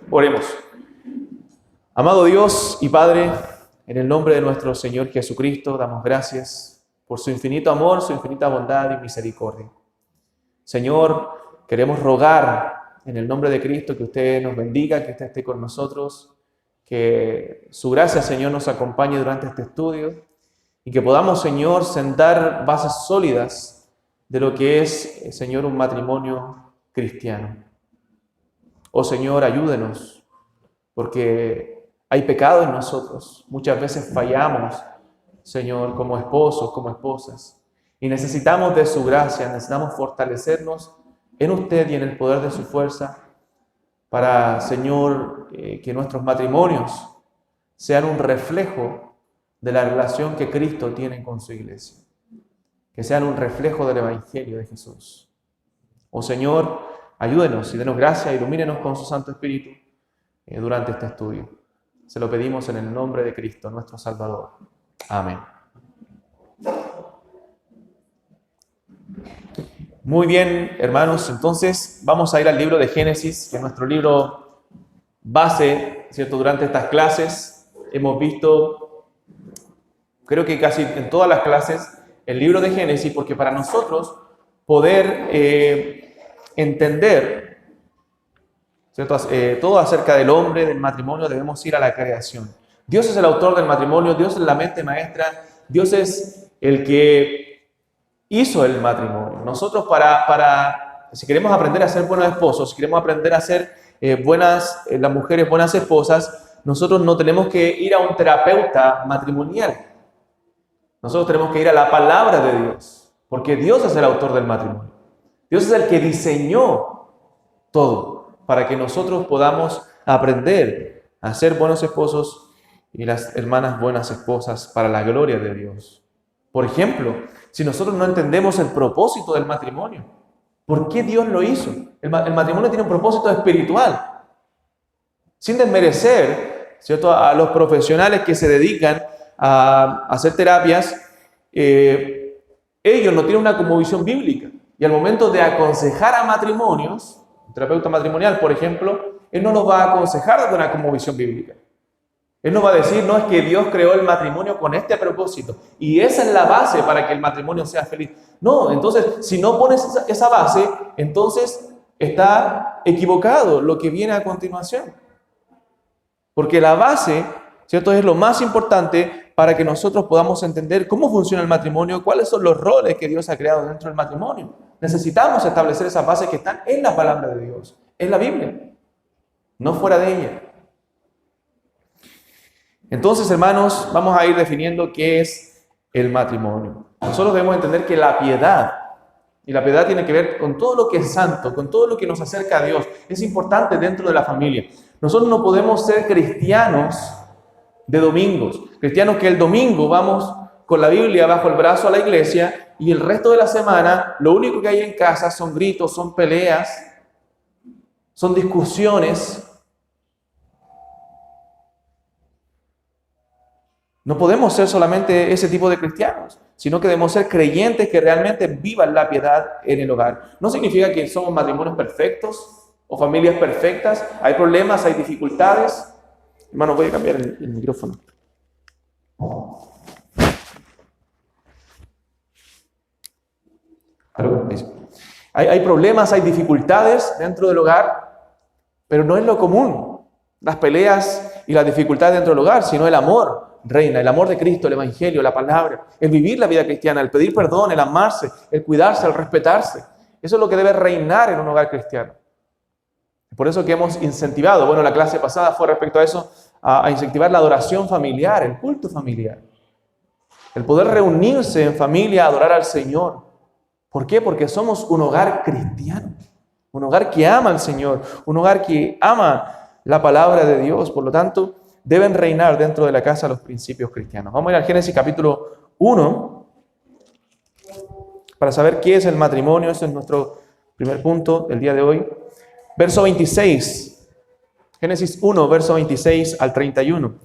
Oremos. Amado Dios y Padre, en el nombre de nuestro Señor Jesucristo, damos gracias por su infinito amor, su infinita bondad y misericordia. Señor, queremos rogar en el nombre de Cristo que usted nos bendiga, que usted esté con nosotros, que su gracia, Señor, nos acompañe durante este estudio y que podamos, Señor, sentar bases sólidas de lo que es, Señor, un matrimonio cristiano. Oh Señor, ayúdenos, porque hay pecado en nosotros. Muchas veces fallamos, Señor, como esposos, como esposas. Y necesitamos de su gracia, necesitamos fortalecernos en usted y en el poder de su fuerza para, Señor, que nuestros matrimonios sean un reflejo de la relación que Cristo tiene con su iglesia. Que sean un reflejo del Evangelio de Jesús. Oh Señor, ayúdenos y denos gracia, ilumínenos con su Santo Espíritu durante este estudio. Se lo pedimos en el nombre de Cristo, nuestro Salvador. Amén. Muy bien, hermanos, entonces vamos a ir al libro de Génesis, que es nuestro libro base, ¿cierto? Durante estas clases hemos visto, creo que casi en todas las clases, el libro de Génesis, porque para nosotros poder entender, ¿cierto? Todo acerca del hombre, del matrimonio, debemos ir a la creación. Dios es el autor del matrimonio, Dios es la mente maestra, Dios es el que hizo el matrimonio. Nosotros si queremos aprender a ser buenos esposos, si queremos aprender a ser las mujeres buenas esposas, nosotros no tenemos que ir a un terapeuta matrimonial. Nosotros tenemos que ir a la palabra de Dios, porque Dios es el autor del matrimonio. Dios es el que diseñó todo para que nosotros podamos aprender a ser buenos esposos y las hermanas buenas esposas para la gloria de Dios. Por ejemplo, si nosotros no entendemos el propósito del matrimonio, ¿por qué Dios lo hizo? El matrimonio tiene un propósito espiritual. Sin desmerecer, ¿cierto?, a los profesionales que se dedican a hacer terapias, ellos no tienen una cosmovisión bíblica. Y al momento de aconsejar a matrimonios, un terapeuta matrimonial, por ejemplo, él no los va a aconsejar desde una cosmovisión bíblica. Él no va a decir, no, es que Dios creó el matrimonio con este propósito y esa es la base para que el matrimonio sea feliz. No, entonces, si no pones esa base, entonces está equivocado lo que viene a continuación. Porque la base, ¿cierto?, es lo más importante para que nosotros podamos entender cómo funciona el matrimonio, cuáles son los roles que Dios ha creado dentro del matrimonio. Necesitamos establecer esas bases que están en la palabra de Dios, en la Biblia, no fuera de ella. Entonces, hermanos, vamos a ir definiendo qué es el matrimonio. Nosotros debemos entender que la piedad, y la piedad tiene que ver con todo lo que es santo, con todo lo que nos acerca a Dios, es importante dentro de la familia. Nosotros no podemos ser cristianos de domingos, cristianos que el domingo vamos con la Biblia bajo el brazo a la iglesia y el resto de la semana lo único que hay en casa son gritos, son peleas, son discusiones. No podemos ser solamente ese tipo de cristianos, sino que debemos ser creyentes que realmente vivan la piedad en el hogar. No significa que somos matrimonios perfectos o familias perfectas. Hay problemas, hay dificultades. Hermano, voy a cambiar el micrófono. Hay problemas, hay dificultades dentro del hogar, pero no es lo común. Las peleas y las dificultades dentro del hogar, sino el amor. Reina, el amor de Cristo, el Evangelio, la palabra, el vivir la vida cristiana, el pedir perdón, el amarse, el cuidarse, el respetarse. Eso es lo que debe reinar en un hogar cristiano. Por eso que hemos incentivado, bueno, la clase pasada fue respecto a eso, a incentivar la adoración familiar, el culto familiar. El poder reunirse en familia a adorar al Señor. ¿Por qué? Porque somos un hogar cristiano, un hogar que ama al Señor, un hogar que ama la palabra de Dios. Por lo tanto, deben reinar dentro de la casa los principios cristianos. Vamos a ir al Génesis capítulo 1 para saber qué es el matrimonio. Ese es nuestro primer punto del día de hoy. Verso 26. Génesis 1, verso 26 al 31.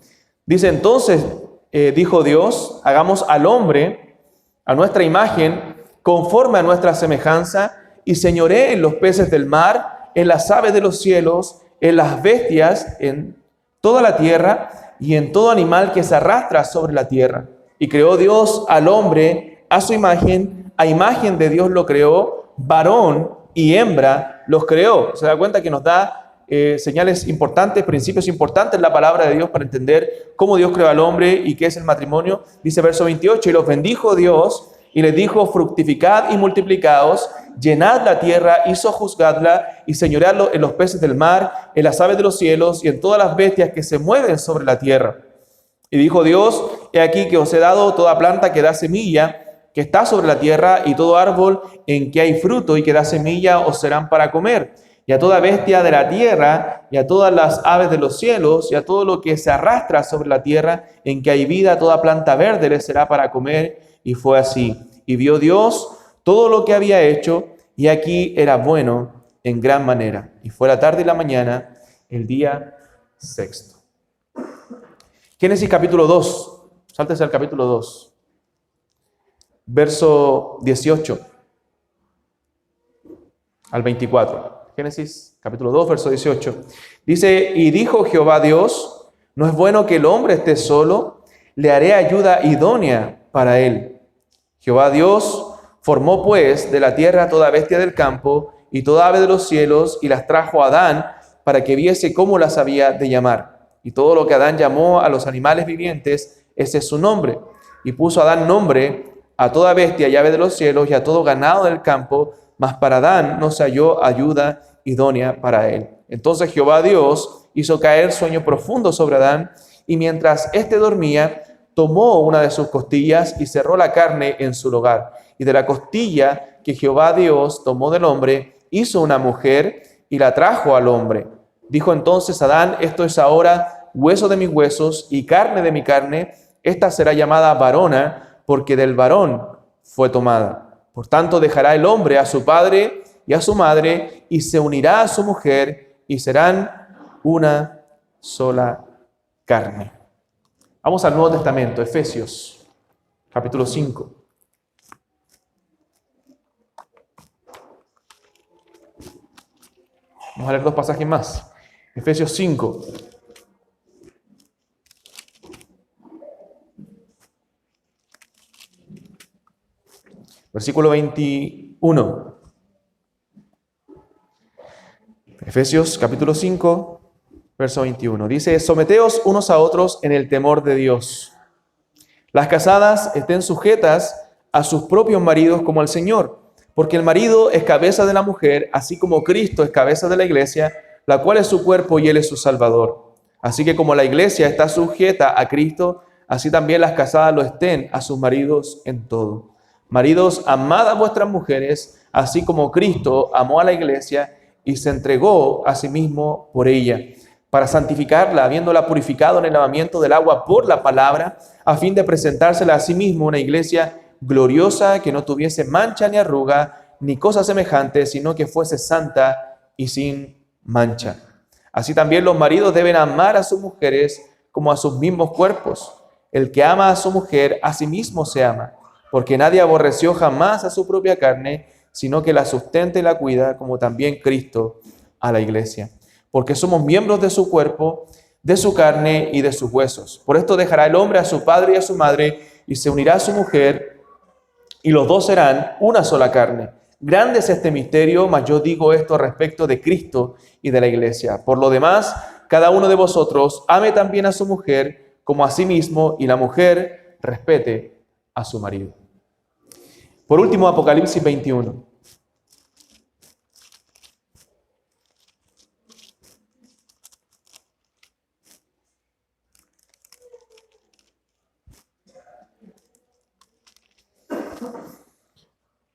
Dice, entonces, dijo Dios, hagamos al hombre a nuestra imagen, conforme a nuestra semejanza, y señoree en los peces del mar, en las aves de los cielos, en las bestias, en toda la tierra y en todo animal que se arrastra sobre la tierra. Y creó Dios al hombre a su imagen, a imagen de Dios lo creó, varón y hembra los creó. Se da cuenta que nos da señales importantes, principios importantes en la palabra de Dios para entender cómo Dios creó al hombre y qué es el matrimonio. Dice verso 28, y los bendijo Dios y les dijo, fructificad y multiplicaos, llenad la tierra y sojuzgadla y señoreadlo en los peces del mar, en las aves de los cielos y en todas las bestias que se mueven sobre la tierra. Y dijo Dios, he aquí que os he dado toda planta que da semilla, que está sobre la tierra, y todo árbol en que hay fruto y que da semilla os serán para comer. Y a toda bestia de la tierra, y a todas las aves de los cielos, y a todo lo que se arrastra sobre la tierra, en que hay vida, toda planta verde les será para comer. Y fue así. Y vio Dios todo lo que había hecho, y aquí era bueno en gran manera. Y fue la tarde y la mañana, el día sexto. Génesis capítulo 2. Sáltese al capítulo 2. Verso 18 al 24. Génesis capítulo 2, verso 18. Dice, y dijo Jehová Dios, no es bueno que el hombre esté solo, le haré ayuda idónea para él. Jehová Dios formó pues de la tierra toda bestia del campo y toda ave de los cielos y las trajo a Adán para que viese cómo las había de llamar. Y todo lo que Adán llamó a los animales vivientes, ese es su nombre. Y puso Adán nombre a toda bestia y ave de los cielos y a todo ganado del campo, mas para Adán no se halló ayuda idónea para él. Entonces Jehová Dios hizo caer sueño profundo sobre Adán, y mientras éste dormía, tomó una de sus costillas y cerró la carne en su lugar. Y de la costilla que Jehová Dios tomó del hombre, hizo una mujer y la trajo al hombre. Dijo entonces Adán, esto es ahora hueso de mis huesos y carne de mi carne, esta será llamada varona, porque del varón fue tomada. Por tanto dejará el hombre a su padre y a su madre, y se unirá a su mujer, y serán una sola carne. Vamos al Nuevo Testamento, Efesios, capítulo 5. Vamos a leer dos pasajes más. Efesios 5. Versículo 21. Efesios capítulo 5, verso 21. Dice, someteos unos a otros en el temor de Dios. Las casadas estén sujetas a sus propios maridos como al Señor, porque el marido es cabeza de la mujer, así como Cristo es cabeza de la iglesia, la cual es su cuerpo y él es su Salvador. Así que como la iglesia está sujeta a Cristo, así también las casadas lo estén a sus maridos en todo. Maridos, amad a vuestras mujeres, así como Cristo amó a la iglesia y se entregó a sí mismo por ella, para santificarla, habiéndola purificado en el lavamiento del agua por la palabra, a fin de presentársela a sí mismo una iglesia gloriosa, que no tuviese mancha ni arruga, ni cosa semejante, sino que fuese santa y sin mancha. Así también los maridos deben amar a sus mujeres como a sus mismos cuerpos. El que ama a su mujer, a sí mismo se ama, porque nadie aborreció jamás a su propia carne, sino que la sustenta y la cuida, como también Cristo a la iglesia. Porque somos miembros de su cuerpo, de su carne y de sus huesos. Por esto dejará el hombre a su padre y a su madre, y se unirá a su mujer, y los dos serán una sola carne. Grande es este misterio, mas yo digo esto respecto de Cristo y de la iglesia. Por lo demás, cada uno de vosotros ame también a su mujer como a sí mismo, y la mujer respete a su marido. Por último, Apocalipsis 21.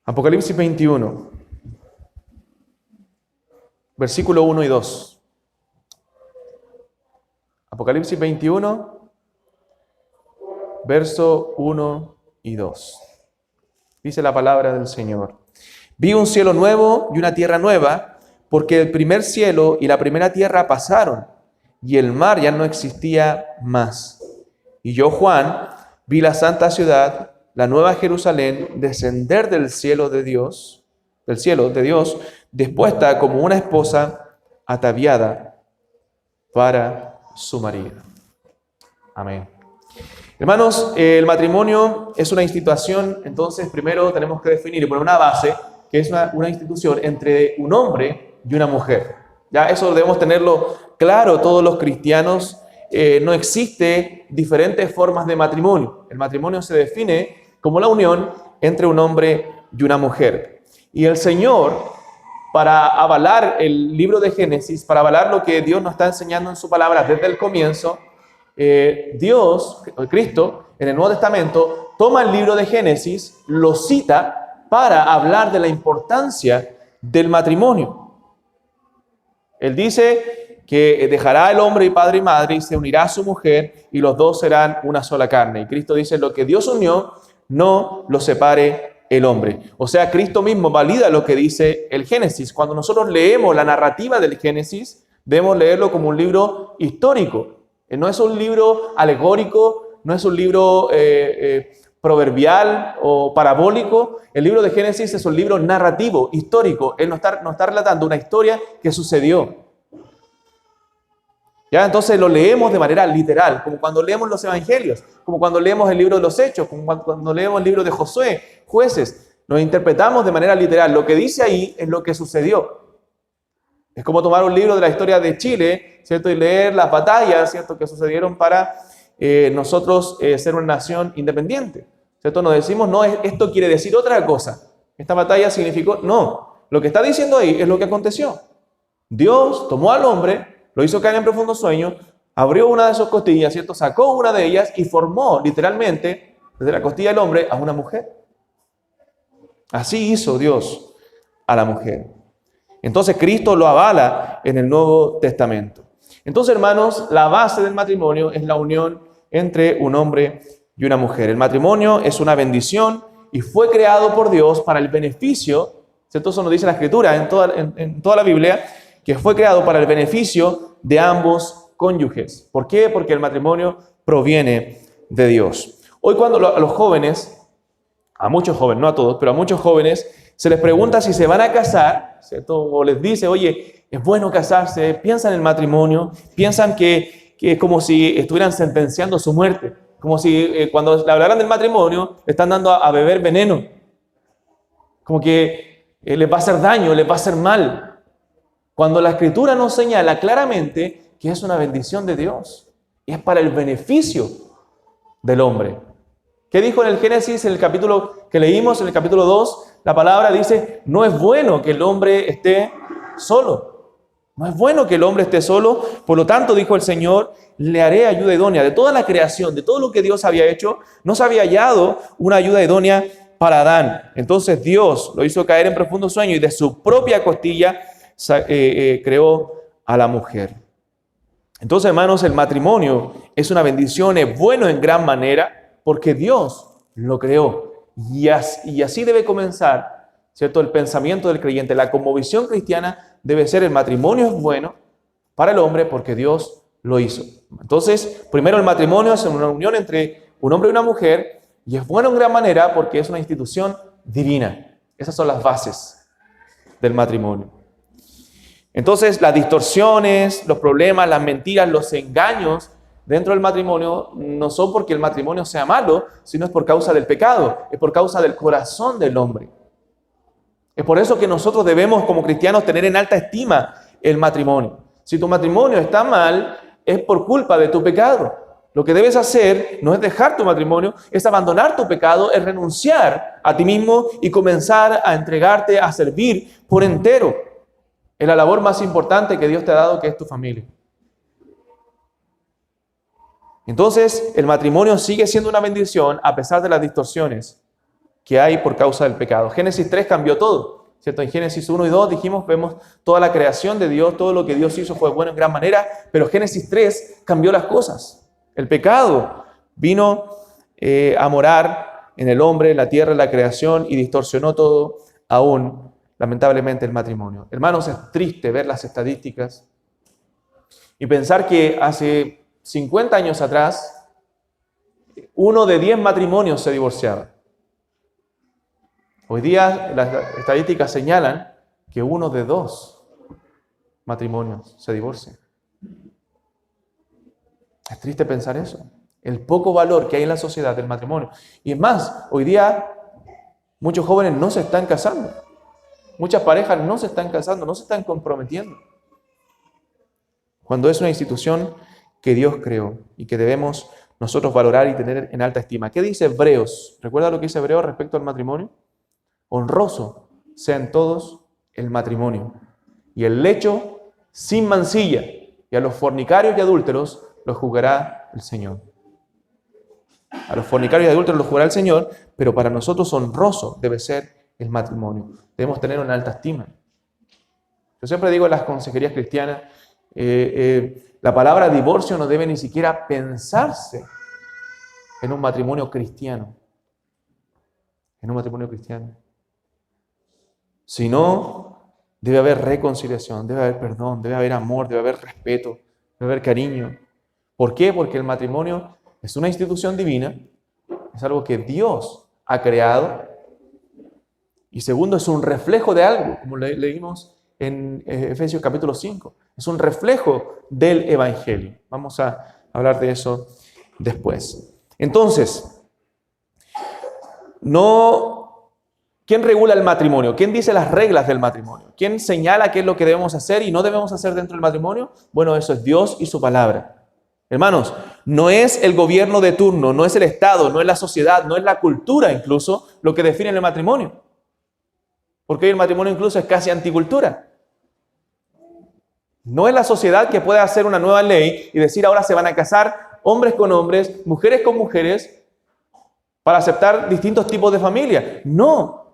Apocalipsis 21, versículo 1 y 2. Apocalipsis 21, verso 1 y 2. Dice la palabra del Señor. Vi un cielo nuevo y una tierra nueva, porque el primer cielo y la primera tierra pasaron, y el mar ya no existía más. Y yo, Juan, vi la santa ciudad, la nueva Jerusalén, descender del cielo de Dios, dispuesta como una esposa ataviada para su marido. Amén. Hermanos, el matrimonio es una institución, entonces primero tenemos que definir y poner una base, que es una institución entre un hombre y una mujer. Ya eso debemos tenerlo claro todos los cristianos. No existe diferentes formas de matrimonio. El matrimonio se define como la unión entre un hombre y una mujer. Y el Señor, para avalar el libro de Génesis, para avalar lo que Dios nos está enseñando en su palabra desde el comienzo, Cristo, en el Nuevo Testamento, toma el libro de Génesis, lo cita para hablar de la importancia del matrimonio. Él dice que dejará el hombre y padre y madre y se unirá a su mujer y los dos serán una sola carne. Y Cristo dice, lo que Dios unió, no lo separe el hombre. O sea, Cristo mismo valida lo que dice el Génesis. Cuando nosotros leemos la narrativa del Génesis, debemos leerlo como un libro histórico. No es un libro alegórico, no es un libro proverbial o parabólico. El libro de Génesis es un libro narrativo, histórico. Él nos está relatando una historia que sucedió. ¿Ya? Entonces lo leemos de manera literal, como cuando leemos los evangelios, como cuando leemos el libro de los Hechos, como cuando leemos el libro de Josué, Jueces. Nos interpretamos de manera literal. Lo que dice ahí es lo que sucedió. Es como tomar un libro de la historia de Chile, ¿cierto? Y leer las batallas, ¿cierto?, que sucedieron para nosotros ser una nación independiente, ¿cierto? Nos decimos, no, esto quiere decir otra cosa. Esta batalla significó, no. Lo que está diciendo ahí es lo que aconteció. Dios tomó al hombre, lo hizo caer en profundo sueño, abrió una de sus costillas, ¿cierto? Sacó una de ellas y formó literalmente desde la costilla del hombre a una mujer. Así hizo Dios a la mujer. Entonces Cristo lo avala en el Nuevo Testamento. Entonces, hermanos, la base del matrimonio es la unión entre un hombre y una mujer. El matrimonio es una bendición y fue creado por Dios para el beneficio, ¿cierto? Eso nos dice la Escritura en toda la Biblia, que fue creado para el beneficio de ambos cónyuges. ¿Por qué? Porque el matrimonio proviene de Dios. Hoy cuando a los jóvenes, a muchos jóvenes, no a todos, pero a muchos jóvenes, se les pregunta si se van a casar, ¿cierto? O les dice, oye, es bueno casarse, piensan en el matrimonio, piensan que es como si estuvieran sentenciando su muerte, como si cuando le hablaran del matrimonio, le están dando a beber veneno, como que les va a hacer daño, les va a hacer mal, cuando la Escritura nos señala claramente que es una bendición de Dios, y es para el beneficio del hombre. ¿Qué dijo en el Génesis, en el capítulo que leímos, en el capítulo 2? La palabra dice, no es bueno que el hombre esté solo. No es bueno que el hombre esté solo. Por lo tanto, dijo el Señor, le haré ayuda idónea. De toda la creación, de todo lo que Dios había hecho, no se había hallado una ayuda idónea para Adán. Entonces Dios lo hizo caer en profundo sueño y de su propia costilla creó a la mujer. Entonces, hermanos, el matrimonio es una bendición, es bueno en gran manera, porque Dios lo creó. Y así debe comenzar, ¿cierto?, el pensamiento del creyente. La cosmovisión cristiana debe ser: el matrimonio es bueno para el hombre porque Dios lo hizo. Entonces, primero, el matrimonio es una unión entre un hombre y una mujer, y es bueno en gran manera porque es una institución divina. Esas son las bases del matrimonio. Entonces, las distorsiones, los problemas, las mentiras, los engaños dentro del matrimonio no son porque el matrimonio sea malo, sino es por causa del pecado, es por causa del corazón del hombre. Es por eso que nosotros debemos, como cristianos, tener en alta estima el matrimonio. Si tu matrimonio está mal, es por culpa de tu pecado. Lo que debes hacer no es dejar tu matrimonio, es abandonar tu pecado, es renunciar a ti mismo y comenzar a entregarte a servir por entero en la labor más importante que Dios te ha dado, que es tu familia. Entonces, el matrimonio sigue siendo una bendición a pesar de las distorsiones que hay por causa del pecado. Génesis 3 cambió todo, ¿cierto? En Génesis 1 y 2 vemos toda la creación de Dios, todo lo que Dios hizo fue bueno en gran manera, pero Génesis 3 cambió las cosas. El pecado vino a morar en el hombre, en la tierra, en la creación, y distorsionó todo, aún, lamentablemente, el matrimonio. Hermanos, es triste ver las estadísticas y pensar que hace 50 años atrás, 1 de 10 matrimonios se divorciaba. Hoy día las estadísticas señalan que 1 de 2 matrimonios se divorcian. Es triste pensar eso. El poco valor que hay en la sociedad del matrimonio. Y es más, hoy día muchos jóvenes no se están casando. Muchas parejas no se están casando, no se están comprometiendo. Cuando es una institución que Dios creó y que debemos nosotros valorar y tener en alta estima. ¿Qué dice Hebreos? ¿Recuerda lo que dice Hebreos respecto al matrimonio? Honroso sea en todos el matrimonio y el lecho sin mancilla, y a los fornicarios y adúlteros los juzgará el Señor. A los fornicarios y adúlteros los juzgará el Señor, pero para nosotros honroso debe ser el matrimonio. Debemos tenerlo en alta estima. Yo siempre digo en las consejerías cristianas, la palabra divorcio no debe ni siquiera pensarse en un matrimonio cristiano. En un matrimonio cristiano. Sino, debe haber reconciliación, debe haber perdón, debe haber amor, debe haber respeto, debe haber cariño. ¿Por qué? Porque el matrimonio es una institución divina, es algo que Dios ha creado. Y segundo, es un reflejo de algo, como leímos en Efesios capítulo 5. Es un reflejo del Evangelio. Vamos a hablar de eso después. Entonces, ¿quién regula el matrimonio? ¿Quién dice las reglas del matrimonio? ¿Quién señala qué es lo que debemos hacer y no debemos hacer dentro del matrimonio? Bueno, eso es Dios y su palabra. Hermanos, no es el gobierno de turno, no es el Estado, no es la sociedad, no es la cultura incluso lo que define el matrimonio. Porque hoy el matrimonio incluso es casi anticultura. No es la sociedad que puede hacer una nueva ley y decir ahora se van a casar hombres con hombres, mujeres con mujeres, para aceptar distintos tipos de familia. No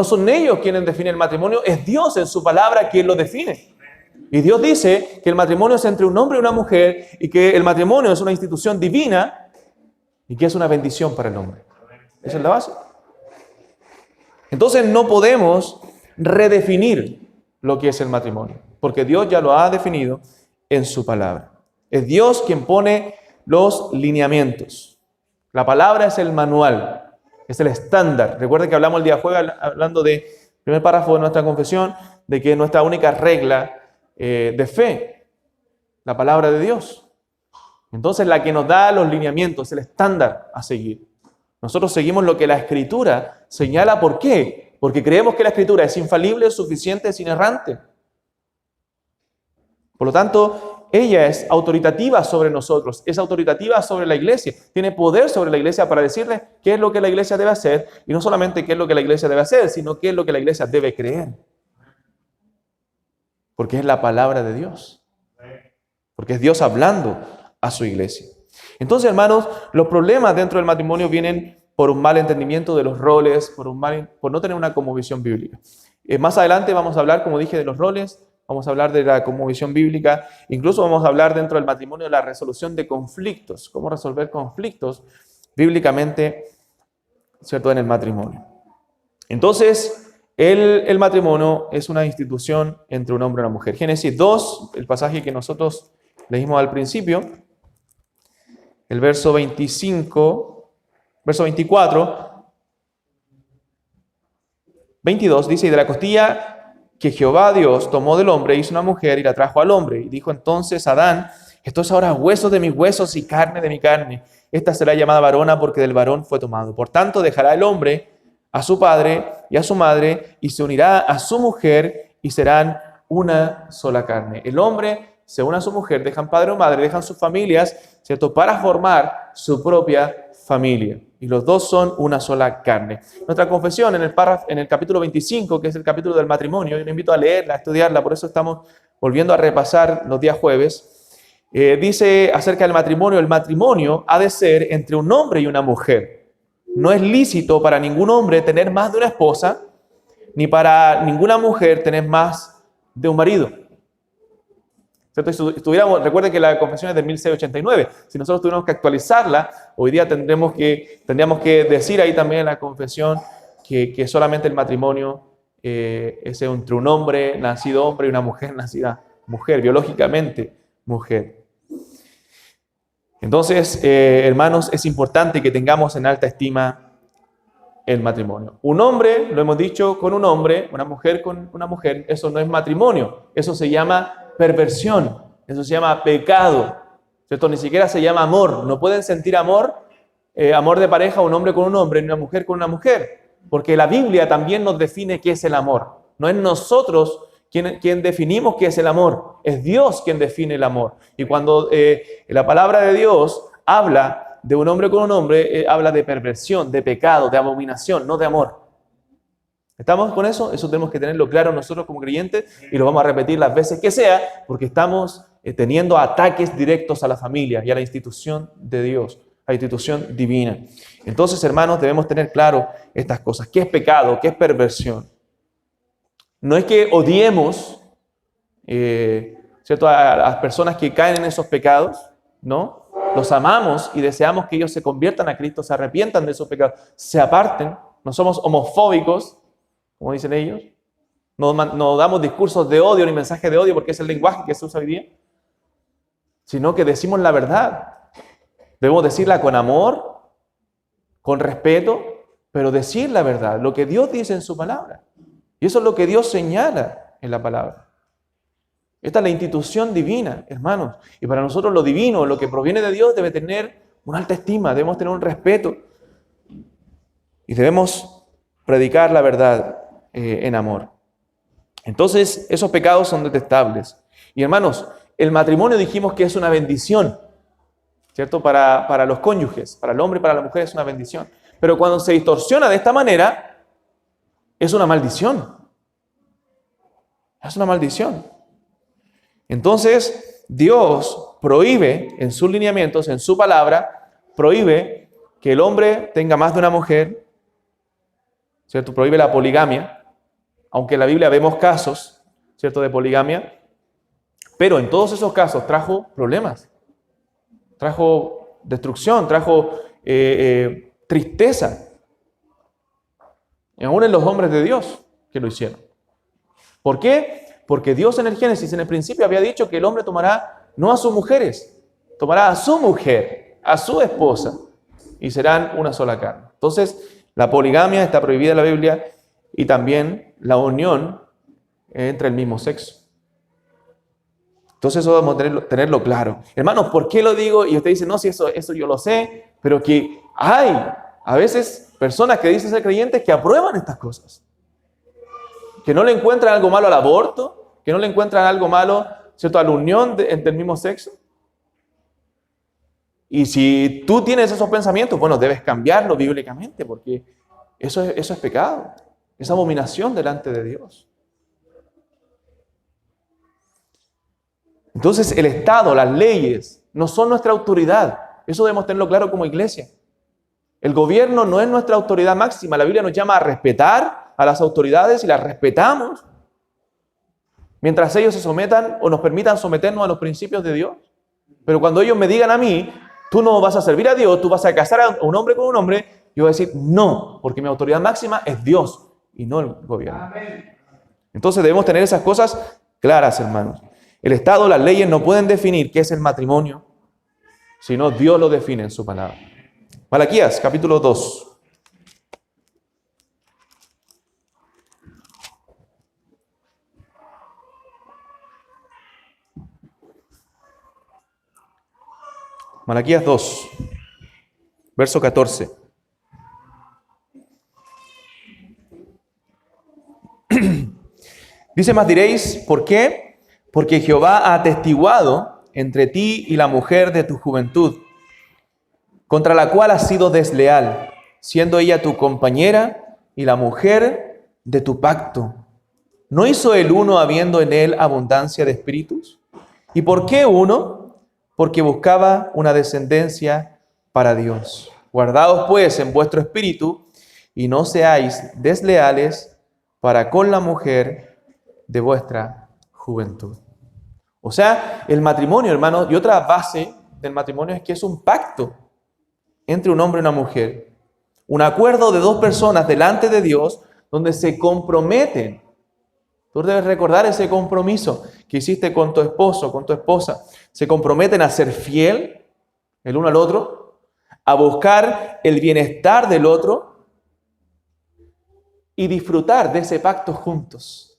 son ellos quienes definen el matrimonio, es Dios en su palabra quien lo define. Y Dios dice que el matrimonio es entre un hombre y una mujer y que el matrimonio es una institución divina y que es una bendición para el hombre. Esa es la base. Entonces no podemos redefinir lo que es el matrimonio, porque Dios ya lo ha definido en su palabra. Es Dios quien pone los lineamientos. La palabra es el manual, es el estándar. Recuerden que hablamos el día jueves, hablando del primer párrafo de nuestra confesión, de que es nuestra única regla de fe, la palabra de Dios. Entonces la que nos da los lineamientos, el estándar a seguir. Nosotros seguimos lo que la Escritura señala. ¿Por qué? Porque creemos que la Escritura es infalible, es suficiente, es inerrante. Por lo tanto, ella es autoritativa sobre nosotros, es autoritativa sobre la iglesia, tiene poder sobre la iglesia para decirle qué es lo que la iglesia debe hacer, y no solamente qué es lo que la iglesia debe hacer, sino qué es lo que la iglesia debe creer. Porque es la palabra de Dios. Porque es Dios hablando a su iglesia. Entonces, hermanos, los problemas dentro del matrimonio vienen por un mal entendimiento de los roles, por no tener una cosmovisión bíblica. Más adelante vamos a hablar, como dije, de los roles, vamos a hablar de la cosmovisión bíblica, incluso vamos a hablar dentro del matrimonio de la resolución de conflictos, cómo resolver conflictos bíblicamente, ¿cierto?, en el matrimonio. Entonces, el matrimonio es una institución entre un hombre y una mujer. Génesis 2, el pasaje que nosotros leímos al principio, el verso 25, verso 24, 22, dice, y de la costilla que Jehová Dios tomó del hombre, hizo una mujer y la trajo al hombre. Y dijo entonces Adán, esto es ahora hueso de mis huesos y carne de mi carne. Esta será llamada varona porque del varón fue tomado. Por tanto, dejará el hombre a su padre y a su madre y se unirá a su mujer y serán una sola carne. El hombre se une a su mujer, dejan padre o madre, dejan sus familias, ¿cierto?, para formar su propia familia. Y los dos son una sola carne. Nuestra confesión en el capítulo 25, que es el capítulo del matrimonio, yo le invito a leerla, a estudiarla, por eso estamos volviendo a repasar los días jueves, dice acerca del matrimonio, el matrimonio ha de ser entre un hombre y una mujer. No es lícito para ningún hombre tener más de una esposa, ni para ninguna mujer tener más de un marido. Recuerden que la confesión es de 1689. Si nosotros tuviéramos que actualizarla, hoy día tendríamos que decir ahí también en la confesión que solamente el matrimonio es entre un hombre nacido hombre y una mujer nacida mujer, biológicamente mujer. Entonces, hermanos, es importante que tengamos en alta estima el matrimonio. Un hombre, lo hemos dicho, con un hombre, una mujer con una mujer, eso no es matrimonio, eso se llama perversión, eso se llama pecado. ¿cierto? Ni siquiera se llama amor. No pueden sentir amor, amor de pareja, un hombre con un hombre, ni una mujer con una mujer. Porque la Biblia también nos define qué es el amor. No es nosotros quien definimos qué es el amor. Es Dios quien define el amor. Y cuando la palabra de Dios habla de un hombre con un hombre, habla de perversión, de pecado, de abominación, no de amor. ¿Estamos con eso? Eso tenemos que tenerlo claro nosotros como creyentes y lo vamos a repetir las veces que sea, porque estamos teniendo ataques directos a la familia y a la institución de Dios, a la institución divina. Entonces, hermanos, debemos tener claro estas cosas. ¿Qué es pecado? ¿Qué es perversión? No es que odiemos, ¿cierto?, a las personas que caen en esos pecados, ¿no? Los amamos y deseamos que ellos se conviertan a Cristo, se arrepientan de esos pecados, se aparten. No somos homofóbicos, como dicen ellos. No damos discursos de odio ni mensajes de odio porque es el lenguaje que se usa hoy día, sino que decimos la verdad. Debemos decirla con amor, con respeto, pero decir la verdad, lo que Dios dice en su palabra. Y eso es lo que Dios señala en la palabra. Esta es la institución divina, hermanos. Y para nosotros lo divino, lo que proviene de Dios, debe tener una alta estima, debemos tener un respeto. Y debemos predicar la verdad en amor. Entonces, esos pecados son detestables. Y hermanos, el matrimonio dijimos que es una bendición, ¿cierto? Para los cónyuges, para el hombre y para la mujer es una bendición. Pero cuando se distorsiona de esta manera, es una maldición. Es una maldición. Entonces, Dios prohíbe en sus lineamientos, en su palabra, prohíbe que el hombre tenga más de una mujer, ¿cierto? Prohíbe la poligamia. Aunque en la Biblia vemos casos, ¿cierto?, de poligamia, pero en todos esos casos trajo problemas, trajo destrucción, trajo tristeza, y aún en los hombres de Dios que lo hicieron. ¿Por qué? Porque Dios en el Génesis, en el principio, había dicho que el hombre tomará no a sus mujeres, tomará a su mujer, a su esposa, y serán una sola carne. Entonces, la poligamia está prohibida en la Biblia, y también la unión entre el mismo sexo. Entonces eso debemos tenerlo claro. Hermanos, ¿por qué lo digo? Y usted dice, no, si eso yo lo sé, pero que hay a veces personas que dicen ser creyentes que aprueban estas cosas. Que no le encuentran algo malo al aborto, que no le encuentran algo malo, ¿cierto?, a la unión entre el mismo sexo. Y si tú tienes esos pensamientos, bueno, debes cambiarlo bíblicamente, porque eso es pecado. Es abominación delante de Dios. Entonces el Estado, las leyes, no son nuestra autoridad. Eso debemos tenerlo claro como iglesia. El gobierno no es nuestra autoridad máxima. La Biblia nos llama a respetar a las autoridades y las respetamos mientras ellos se sometan o nos permitan someternos a los principios de Dios. Pero cuando ellos me digan a mí, tú no vas a servir a Dios, tú vas a casar a un hombre con un hombre, yo voy a decir no, porque mi autoridad máxima es Dios y no el gobierno. Entonces debemos tener esas cosas claras, hermanos. El Estado, las leyes no pueden definir qué es el matrimonio, sino Dios lo define en su palabra. Malaquías, capítulo 2. Malaquías 2, verso 14. Dice, más diréis, ¿por qué? Porque Jehová ha atestiguado entre ti y la mujer de tu juventud, contra la cual has sido desleal, siendo ella tu compañera y la mujer de tu pacto. ¿No hizo el uno habiendo en él abundancia de espíritus? ¿Y por qué uno? Porque buscaba una descendencia para Dios. Guardaos pues en vuestro espíritu y no seáis desleales para con la mujer de vuestra juventud. O sea, el matrimonio, hermano, y otra base del matrimonio es que es un pacto entre un hombre y una mujer. Un acuerdo de dos personas delante de Dios donde se comprometen. Tú debes recordar ese compromiso que hiciste con tu esposo, con tu esposa. Se comprometen a ser fiel el uno al otro, a buscar el bienestar del otro y disfrutar de ese pacto juntos.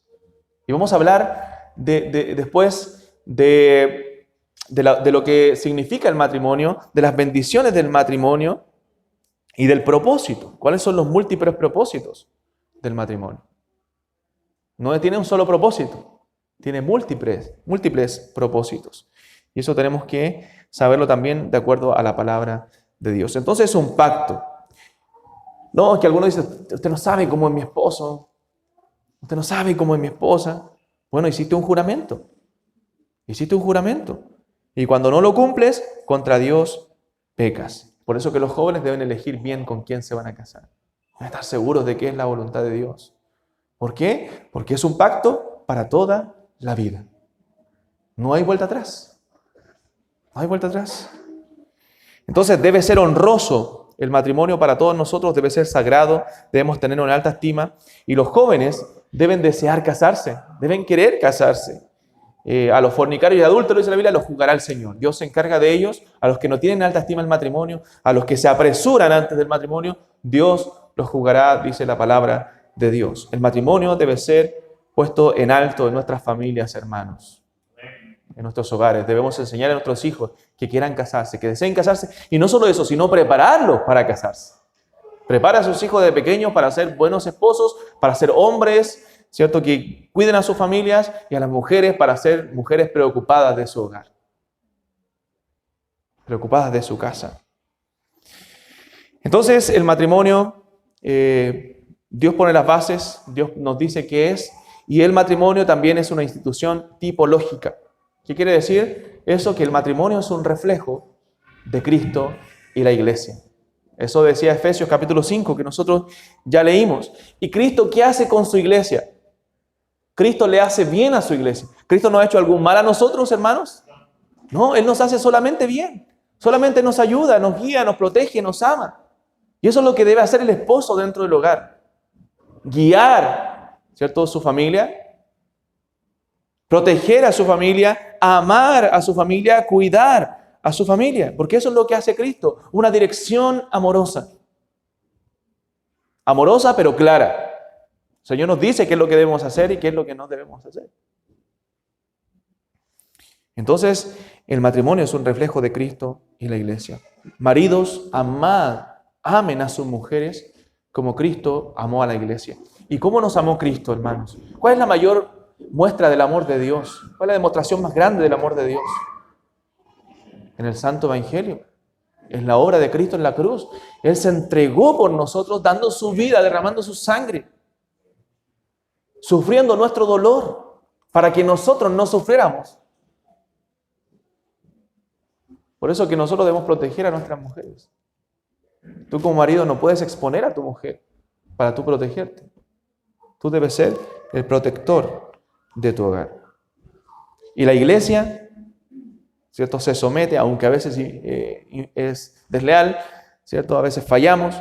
Y vamos a hablar después de de lo que significa el matrimonio, de las bendiciones del matrimonio y del propósito. ¿Cuáles son los múltiples propósitos del matrimonio? No tiene un solo propósito, tiene múltiples propósitos. Y eso tenemos que saberlo también de acuerdo a la palabra de Dios. Entonces es un pacto. No, es que algunos dicen, usted no sabe cómo es mi esposo, usted no sabe cómo es mi esposa. Bueno, hiciste un juramento. Hiciste un juramento. Y cuando no lo cumples, contra Dios pecas. Por eso que los jóvenes deben elegir bien con quién se van a casar. Deben estar seguros de que es la voluntad de Dios. ¿Por qué? Porque es un pacto para toda la vida. No hay vuelta atrás. No hay vuelta atrás. Entonces debe ser honroso. El matrimonio para todos nosotros debe ser sagrado. Debemos tenerlo en alta estima. Y los jóvenes deben desear casarse. Deben querer casarse. A los fornicarios y adúlteros, dice la Biblia, los juzgará el Señor. Dios se encarga de ellos. A los que no tienen alta estima el matrimonio, a los que se apresuran antes del matrimonio, Dios los juzgará, dice la palabra de Dios. El matrimonio debe ser puesto en alto en nuestras familias, hermanos, en nuestros hogares. Debemos enseñar a nuestros hijos que quieran casarse, que deseen casarse, y no solo eso, sino prepararlos para casarse. Prepara a sus hijos de pequeños para ser buenos esposos, para ser hombres, ¿cierto?, que cuiden a sus familias, y a las mujeres para ser mujeres preocupadas de su hogar, preocupadas de su casa. Entonces, el matrimonio, Dios pone las bases, Dios nos dice qué es, y el matrimonio también es una institución tipológica. ¿Qué quiere decir? Eso, que el matrimonio es un reflejo de Cristo y la iglesia. Eso decía Efesios capítulo 5, que nosotros ya leímos. ¿Y Cristo qué hace con su iglesia? Cristo le hace bien a su iglesia. ¿Cristo nos ha hecho algún mal a nosotros, hermanos? No, Él nos hace solamente bien. Solamente nos ayuda, nos guía, nos protege, nos ama. Y eso es lo que debe hacer el esposo dentro del hogar. Guiar, ¿cierto?, su familia. Proteger a su familia, amar a su familia, cuidar a su familia. Porque eso es lo que hace Cristo. Una dirección amorosa. Amorosa pero clara. El Señor nos dice qué es lo que debemos hacer y qué es lo que no debemos hacer. Entonces, el matrimonio es un reflejo de Cristo y la iglesia. Maridos, amen a sus mujeres como Cristo amó a la iglesia. ¿Y cómo nos amó Cristo, hermanos? ¿Cuál es la mayor muestra del amor de Dios? ¿Cuál es la demostración más grande del amor de Dios? En el Santo Evangelio. En la obra de Cristo en la cruz. Él se entregó por nosotros, dando su vida, derramando su sangre, sufriendo nuestro dolor, para que nosotros no sufriéramos. Por eso que nosotros debemos proteger a nuestras mujeres. Tú como marido no puedes exponer a tu mujer para tú protegerte. Tú debes ser el protector de tu hogar. Y la iglesia, ¿cierto?, se somete, aunque a veces es desleal, ¿cierto? A veces fallamos,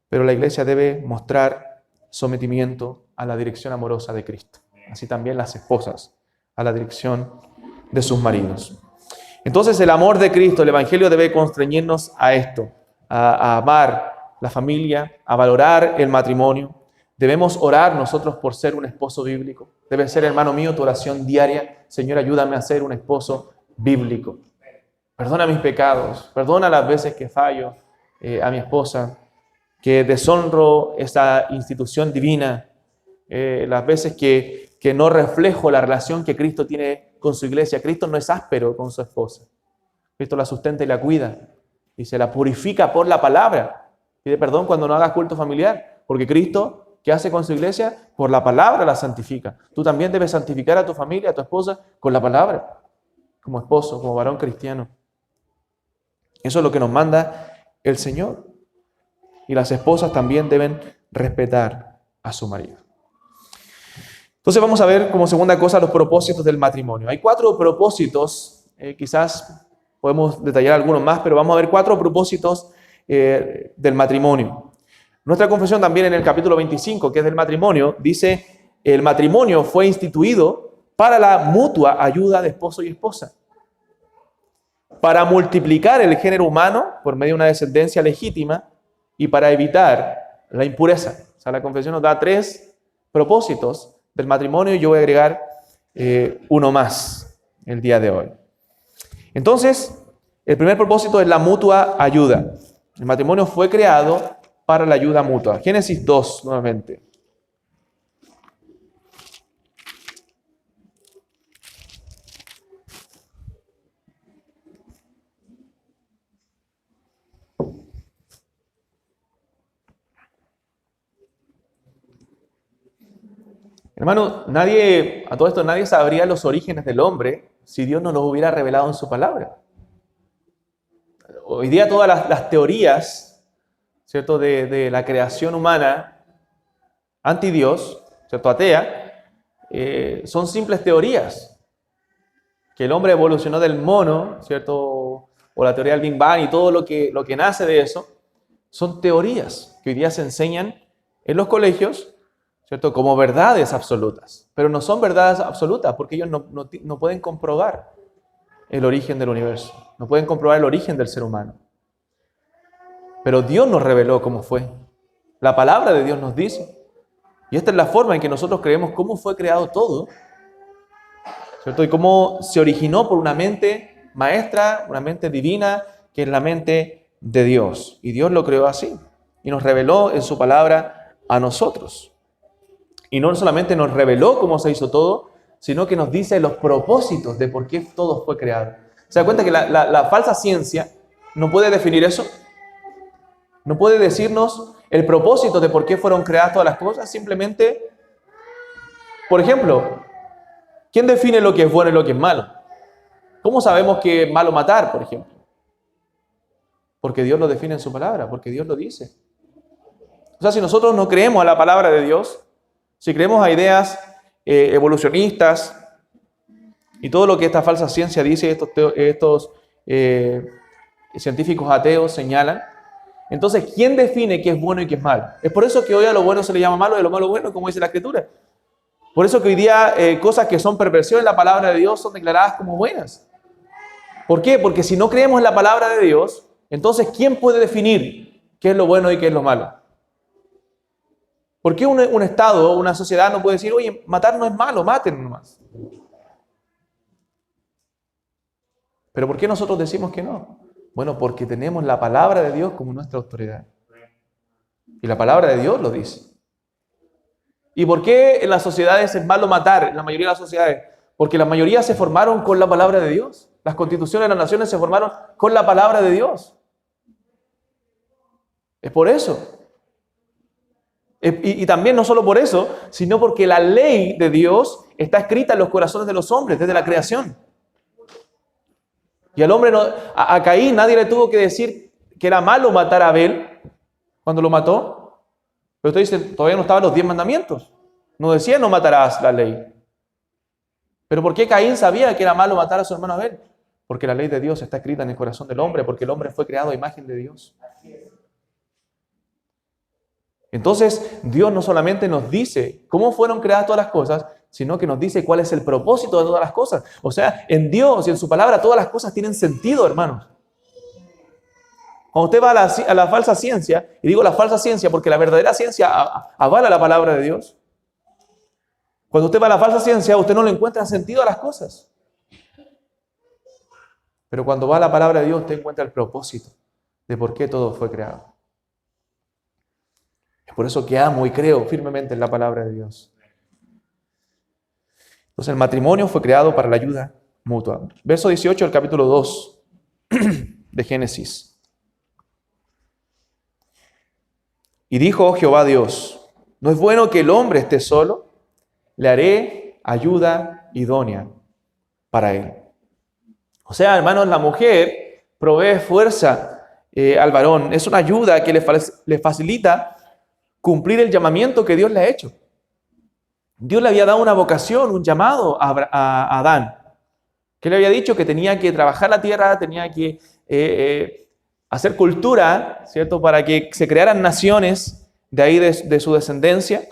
pero la iglesia debe mostrar sometimiento a la dirección amorosa de Cristo. Así también las esposas a la dirección de sus maridos. Entonces el amor de Cristo, el Evangelio, debe constreñirnos a esto, a amar la familia, a valorar el matrimonio. Debemos orar nosotros por ser un esposo bíblico. Debe ser, hermano mío, tu oración diaria: Señor, ayúdame a ser un esposo bíblico. Perdona mis pecados, perdona las veces que fallo a mi esposa, que deshonro esa institución divina, las veces que no reflejo la relación que Cristo tiene con su iglesia. Cristo no es áspero con su esposa. Cristo la sustenta y la cuida y se la purifica por la palabra. Pide perdón cuando no hagas culto familiar, porque Cristo, ¿qué hace con su iglesia? Por la palabra la santifica. Tú también debes santificar a tu familia, a tu esposa, con la palabra, como esposo, como varón cristiano. Eso es lo que nos manda el Señor. Y las esposas también deben respetar a su marido. Entonces vamos a ver como segunda cosa los propósitos del matrimonio. Hay 4 propósitos, quizás podemos detallar algunos más, pero vamos a ver 4 propósitos del matrimonio. Nuestra confesión también en el capítulo 25, que es del matrimonio, dice: el matrimonio fue instituido para la mutua ayuda de esposo y esposa, para multiplicar el género humano por medio de una descendencia legítima y para evitar la impureza. O sea, la confesión nos da 3 propósitos del matrimonio y yo voy a agregar uno más el día de hoy. Entonces, el primer propósito es la mutua ayuda. El matrimonio fue creado para la ayuda mutua. Génesis 2, nuevamente. Hermano, a todo esto nadie sabría los orígenes del hombre si Dios no los hubiera revelado en su palabra. Hoy día todas las teorías, ¿cierto?, de la creación humana anti-Dios, ¿cierto?, atea, son simples teorías. Que el hombre evolucionó del mono, ¿cierto?, o la teoría del Big Bang y todo lo que nace de eso, son teorías que hoy día se enseñan en los colegios, ¿cierto?, como verdades absolutas. Pero no son verdades absolutas porque ellos no pueden comprobar el origen del universo. No pueden comprobar el origen del ser humano. Pero Dios nos reveló cómo fue. La palabra de Dios nos dice. Y esta es la forma en que nosotros creemos cómo fue creado todo, ¿cierto? Y cómo se originó por una mente maestra, una mente divina, que es la mente de Dios. Y Dios lo creó así. Y nos reveló en su palabra a nosotros. Y no solamente nos reveló cómo se hizo todo, sino que nos dice los propósitos de por qué todo fue creado. ¿Se da cuenta que la falsa ciencia no puede definir eso? No puede decirnos el propósito de por qué fueron creadas todas las cosas. Simplemente, por ejemplo, ¿quién define lo que es bueno y lo que es malo? ¿Cómo sabemos que es malo matar, por ejemplo? Porque Dios lo define en su palabra, porque Dios lo dice. O sea, si nosotros no creemos a la palabra de Dios, si creemos a ideas evolucionistas y todo lo que esta falsa ciencia dice, estos científicos ateos señalan, entonces, ¿quién define qué es bueno y qué es malo? Es por eso que hoy a lo bueno se le llama malo y a lo malo bueno, como dice la Escritura. Por eso que hoy día cosas que son perversión en la palabra de Dios son declaradas como buenas. ¿Por qué? Porque si no creemos en la palabra de Dios, entonces ¿quién puede definir qué es lo bueno y qué es lo malo? ¿Por qué un Estado o una sociedad no puede decir, oye, matar no es malo, maten nomás? ¿Pero por qué nosotros decimos que no? Bueno, porque tenemos la palabra de Dios como nuestra autoridad. Y la palabra de Dios lo dice. ¿Y por qué en las sociedades es malo matar, en la mayoría de las sociedades? Porque la mayoría se formaron con la palabra de Dios. Las constituciones de las naciones se formaron con la palabra de Dios. Es por eso. Y también no solo por eso, sino porque la ley de Dios está escrita en los corazones de los hombres desde la creación. Y al hombre, a Caín nadie le tuvo que decir que era malo matar a Abel cuando lo mató. Pero usted dice, todavía no estaban los 10 mandamientos. No decía no matarás la ley. Pero ¿por qué Caín sabía que era malo matar a su hermano Abel? Porque la ley de Dios está escrita en el corazón del hombre, porque el hombre fue creado a imagen de Dios. Entonces, Dios no solamente nos dice cómo fueron creadas todas las cosas, sino que nos dice cuál es el propósito de todas las cosas. O sea, en Dios y en su palabra todas las cosas tienen sentido, hermanos. Cuando usted va a la falsa ciencia, y digo la falsa ciencia porque la verdadera ciencia avala la palabra de Dios. Cuando usted va a la falsa ciencia, usted no le encuentra sentido a las cosas. Pero cuando va a la palabra de Dios, usted encuentra el propósito de por qué todo fue creado. Es por eso que amo y creo firmemente en la palabra de Dios. Entonces el matrimonio fue creado para la ayuda mutua. Verso 18 del capítulo 2 de Génesis. Y dijo Jehová Dios, no es bueno que el hombre esté solo, le haré ayuda idónea para él. O sea, hermanos, la mujer provee fuerza al varón. Es una ayuda que le facilita cumplir el llamamiento que Dios le ha hecho. Dios le había dado una vocación, un llamado a Adán, que le había dicho que tenía que trabajar la tierra, tenía que hacer cultura, ¿cierto?, para que se crearan naciones de ahí de su descendencia.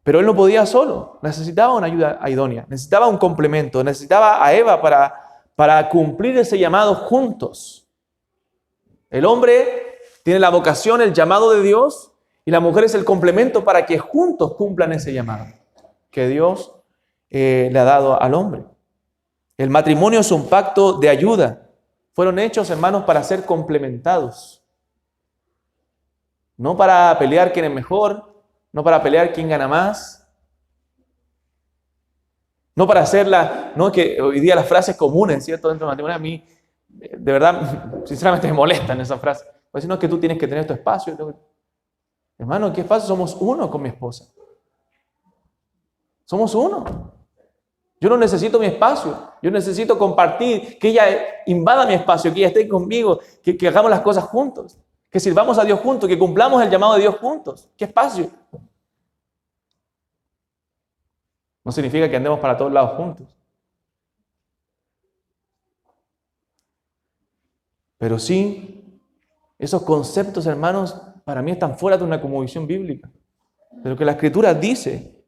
Pero él no podía solo, necesitaba una ayuda idónea, necesitaba un complemento, necesitaba a Eva para cumplir ese llamado juntos. El hombre tiene la vocación, el llamado de Dios, y la mujer es el complemento para que juntos cumplan ese llamado que Dios le ha dado al hombre. El matrimonio es un pacto de ayuda. Fueron hechos, hermanos, para ser complementados. No para pelear quién es mejor, no para pelear quién gana más, no para hacerla, no que hoy día las frases comunes, ¿cierto? Dentro del matrimonio a mí, de verdad, sinceramente me molestan esas frases. Pues no es que tú tienes que tener tu espacio. Hermano, ¿en qué espacio? Somos uno con mi esposa. Somos uno. Yo no necesito mi espacio. Yo necesito compartir, que ella invada mi espacio, que ella esté conmigo, que hagamos las cosas juntos, que sirvamos a Dios juntos, que cumplamos el llamado de Dios juntos. ¿Qué espacio? No significa que andemos para todos lados juntos. Pero sí, esos conceptos, hermanos, para mí están fuera de una cosmovisión bíblica. Pero que la Escritura dice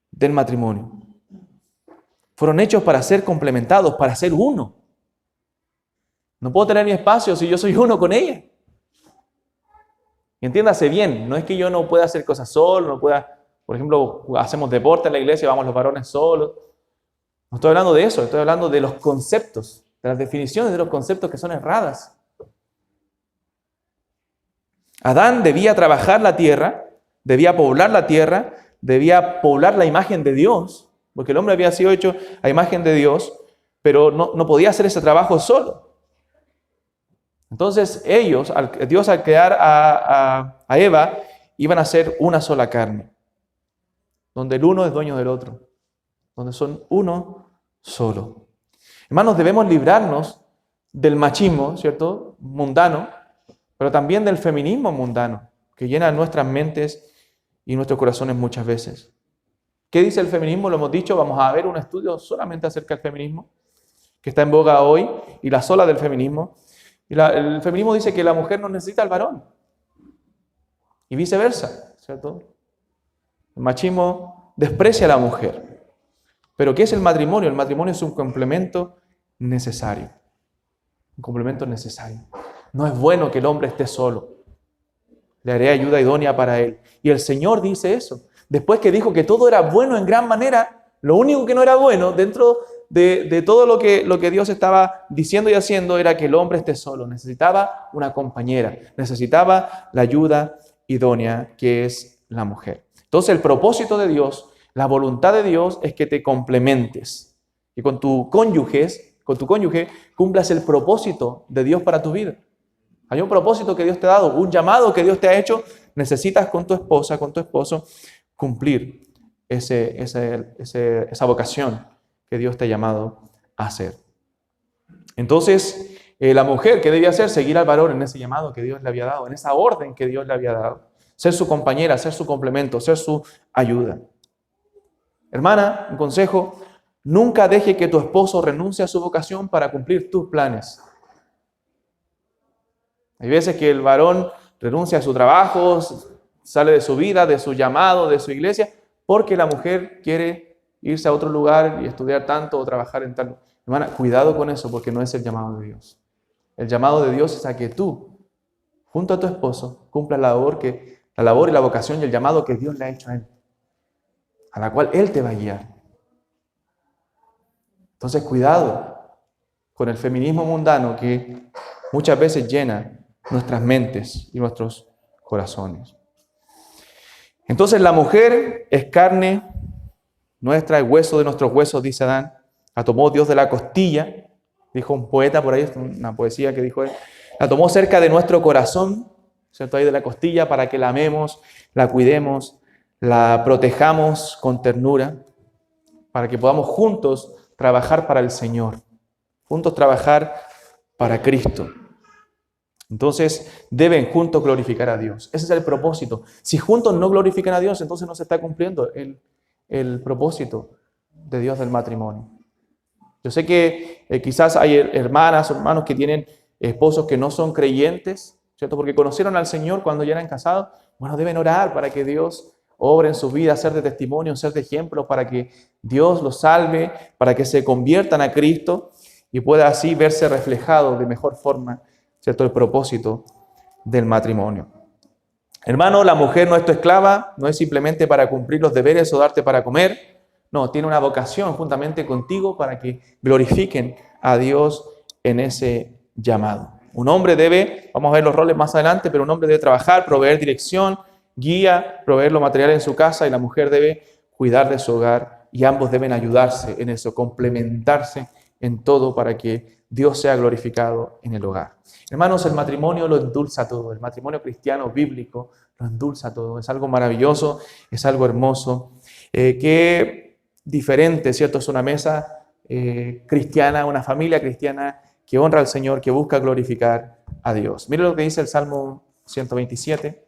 del matrimonio. Fueron hechos para ser complementados, para ser uno. No puedo tener mi espacio si yo soy uno con ella. Y entiéndase bien, no es que yo no pueda hacer cosas solo, no pueda, por ejemplo, hacemos deporte en la iglesia, vamos los varones solos. No estoy hablando de eso, estoy hablando de los conceptos, de las definiciones de los conceptos que son erradas. Adán debía trabajar la tierra, debía poblar la tierra, debía poblar la imagen de Dios, porque el hombre había sido hecho a imagen de Dios, pero no podía hacer ese trabajo solo. Entonces Dios al crear a Eva, iban a ser una sola carne, donde el uno es dueño del otro, donde son uno solo. Hermanos, debemos librarnos del machismo, ¿cierto?, mundano, pero también del feminismo mundano, que llena nuestras mentes y nuestros corazones muchas veces. ¿Qué dice el feminismo? Lo hemos dicho, vamos a ver un estudio solamente acerca del feminismo, que está en boga hoy, y la sola del feminismo. El feminismo dice que la mujer no necesita al varón, y viceversa, ¿cierto? El machismo desprecia a la mujer. Pero ¿qué es el matrimonio? El matrimonio es un complemento necesario. Un complemento necesario. No es bueno que el hombre esté solo. Le haré ayuda idónea para él. Y el Señor dice eso. Después que dijo que todo era bueno en gran manera, lo único que no era bueno dentro de todo lo que Dios estaba diciendo y haciendo era que el hombre esté solo. Necesitaba una compañera. Necesitaba la ayuda idónea que es la mujer. Entonces el propósito de Dios, la voluntad de Dios es que te complementes. Y con tu cónyuge cumplas el propósito de Dios para tu vida. Hay un propósito que Dios te ha dado, un llamado que Dios te ha hecho. Necesitas con tu esposa, con tu esposo, cumplir esa vocación que Dios te ha llamado a hacer. Entonces, la mujer, ¿qué debía hacer? Seguir al varón en ese llamado que Dios le había dado, en esa orden que Dios le había dado. Ser su compañera, ser su complemento, ser su ayuda. Hermana, un consejo, nunca deje que tu esposo renuncie a su vocación para cumplir tus planes. Hay veces que el varón renuncia a su trabajo, sale de su vida, de su llamado, de su iglesia, porque la mujer quiere irse a otro lugar y estudiar tanto o trabajar en tal. Hermana, cuidado con eso porque no es el llamado de Dios. El llamado de Dios es a que tú, junto a tu esposo, cumplas la labor y la vocación y el llamado que Dios le ha hecho a él, a la cual Él te va a guiar. Entonces, cuidado con el feminismo mundano que muchas veces llena nuestras mentes y nuestros corazones. Entonces, la mujer es carne nuestra, es hueso de nuestros huesos, dice Adán. La tomó Dios de la costilla, dijo un poeta por ahí, una poesía que dijo él. La tomó cerca de nuestro corazón, ¿cierto? Ahí de la costilla, para que la amemos, la cuidemos, la protejamos con ternura, para que podamos juntos trabajar para el Señor, juntos trabajar para Cristo. Entonces, deben juntos glorificar a Dios. Ese es el propósito. Si juntos no glorifican a Dios, entonces no se está cumpliendo el propósito de Dios del matrimonio. Yo sé que quizás hay hermanas o hermanos que tienen esposos que no son creyentes, ¿cierto? Porque conocieron al Señor cuando ya eran casados. Bueno, deben orar para que Dios obre en su vida, ser de testimonio, ser de ejemplo, para que Dios los salve, para que se conviertan a Cristo y pueda así verse reflejado de mejor forma, ¿cierto?, el propósito del matrimonio. Hermano, la mujer no es tu esclava, no es simplemente para cumplir los deberes o darte para comer, No, tiene una vocación juntamente contigo para que glorifiquen a Dios en ese llamado. Un hombre debe, vamos a ver los roles más adelante, pero un hombre debe trabajar, proveer dirección, guía, proveer lo material en su casa, y la mujer debe cuidar de su hogar, y ambos deben ayudarse en eso, complementarse en todo para que Dios sea glorificado en el hogar. Hermanos, el matrimonio lo endulza todo. El matrimonio cristiano bíblico lo endulza todo. Es algo maravilloso, es algo hermoso. Qué diferente, ¿cierto? Es una mesa cristiana, una familia cristiana que honra al Señor, que busca glorificar a Dios. Mire lo que dice el Salmo 127.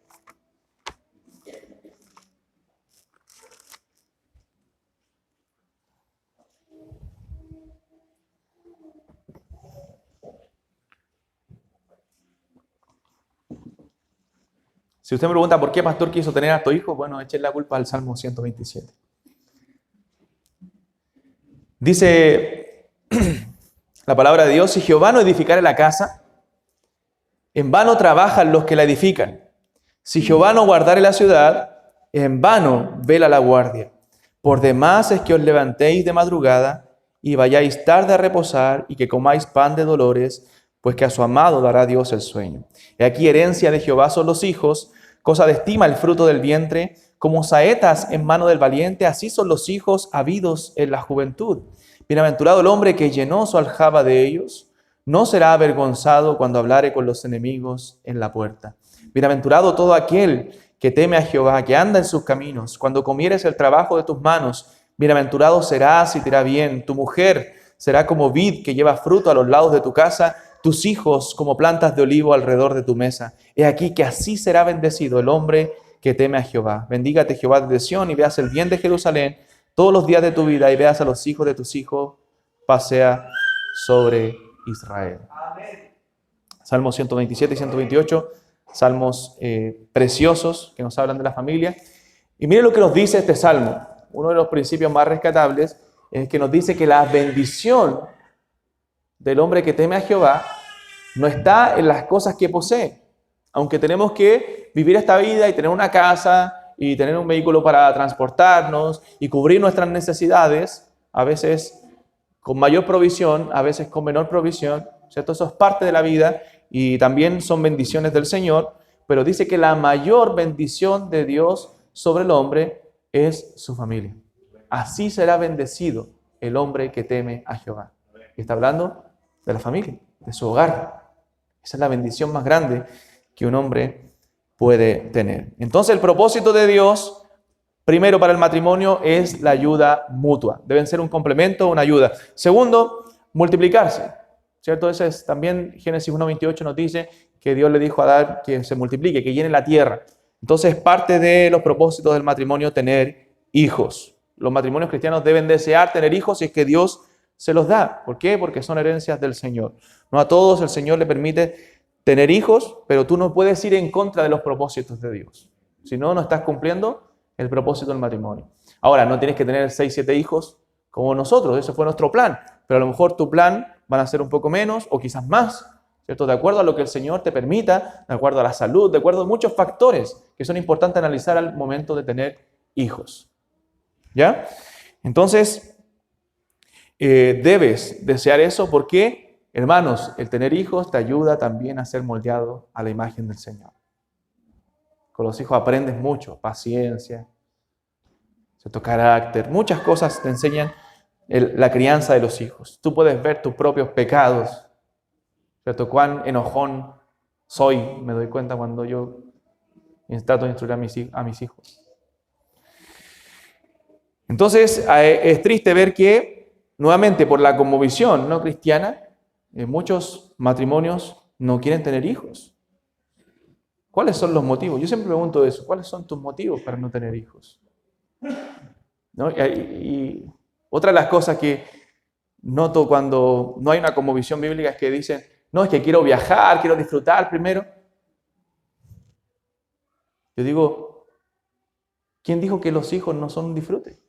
Si usted me pregunta por qué pastor quiso tener a estos hijos, bueno, echen la culpa al Salmo 127. Dice la palabra de Dios: si Jehová no edificare la casa, en vano trabajan los que la edifican. Si Jehová no guardare la ciudad, en vano vela la guardia. Por demás es que os levantéis de madrugada y vayáis tarde a reposar, y que comáis pan de dolores, pues que a su amado dará Dios el sueño. He aquí herencia de Jehová son los hijos, cosa de estima el fruto del vientre. Como saetas en mano del valiente, así son los hijos habidos en la juventud. Bienaventurado el hombre que llenó su aljaba de ellos, no será avergonzado cuando hablare con los enemigos en la puerta. Bienaventurado todo aquel que teme a Jehová, que anda en sus caminos. Cuando comieres el trabajo de tus manos, bienaventurado serás y te irá bien. Tu mujer será como vid que lleva fruto a los lados de tu casa, tus hijos como plantas de olivo alrededor de tu mesa. He aquí que así será bendecido el hombre que teme a Jehová. Bendígate Jehová desde Sión, y veas el bien de Jerusalén todos los días de tu vida, y veas a los hijos de tus hijos pasea sobre Israel. Amén. Salmos 127 y 128, salmos preciosos que nos hablan de la familia. Y mire lo que nos dice este salmo. Uno de los principios más rescatables es que nos dice que la bendición del hombre que teme a Jehová no está en las cosas que posee. Aunque tenemos que vivir esta vida y tener una casa y tener un vehículo para transportarnos y cubrir nuestras necesidades, a veces con mayor provisión, a veces con menor provisión, ¿cierto? Eso es parte de la vida y también son bendiciones del Señor, pero dice que la mayor bendición de Dios sobre el hombre es su familia. Así será bendecido el hombre que teme a Jehová. Y está hablando de la familia, de su hogar. Esa es la bendición más grande que un hombre puede tener. Entonces el propósito de Dios, primero para el matrimonio, es la ayuda mutua. Deben ser un complemento, una ayuda. Segundo, multiplicarse, ¿cierto? Ese es también Génesis 1:28 nos dice que Dios le dijo a Adán que se multiplique, que llene la tierra. Entonces parte de los propósitos del matrimonio tener hijos. Los matrimonios cristianos deben desear tener hijos si es que Dios se los da. ¿Por qué? Porque son herencias del Señor. No a todos el Señor le permite tener hijos, pero tú no puedes ir en contra de los propósitos de Dios. Si no, no estás cumpliendo el propósito del matrimonio. Ahora, no tienes que tener 6, 7 hijos como nosotros, ese fue nuestro plan, pero a lo mejor tu plan van a ser un poco menos o quizás más, ¿cierto? De acuerdo a lo que el Señor te permita, de acuerdo a la salud, de acuerdo a muchos factores que son importantes analizar al momento de tener hijos. ¿Ya? Entonces, debes desear eso porque, hermanos, el tener hijos te ayuda también a ser moldeado a la imagen del Señor. Con los hijos aprendes mucho, paciencia, cierto carácter, muchas cosas te enseñan la crianza de los hijos. Tú puedes ver tus propios pecados, ¿cierto? Cuán enojón soy, me doy cuenta cuando yo trato de instruir a mis hijos. Entonces, es triste ver que, nuevamente, por la cosmovisión no cristiana, muchos matrimonios no quieren tener hijos. ¿Cuáles son los motivos? Yo siempre pregunto eso. ¿Cuáles son tus motivos para no tener hijos? ¿No? Y otra de las cosas que noto cuando no hay una cosmovisión bíblica es que dicen, no, es que quiero viajar, quiero disfrutar primero. Yo digo, ¿quién dijo que los hijos no son un disfrute?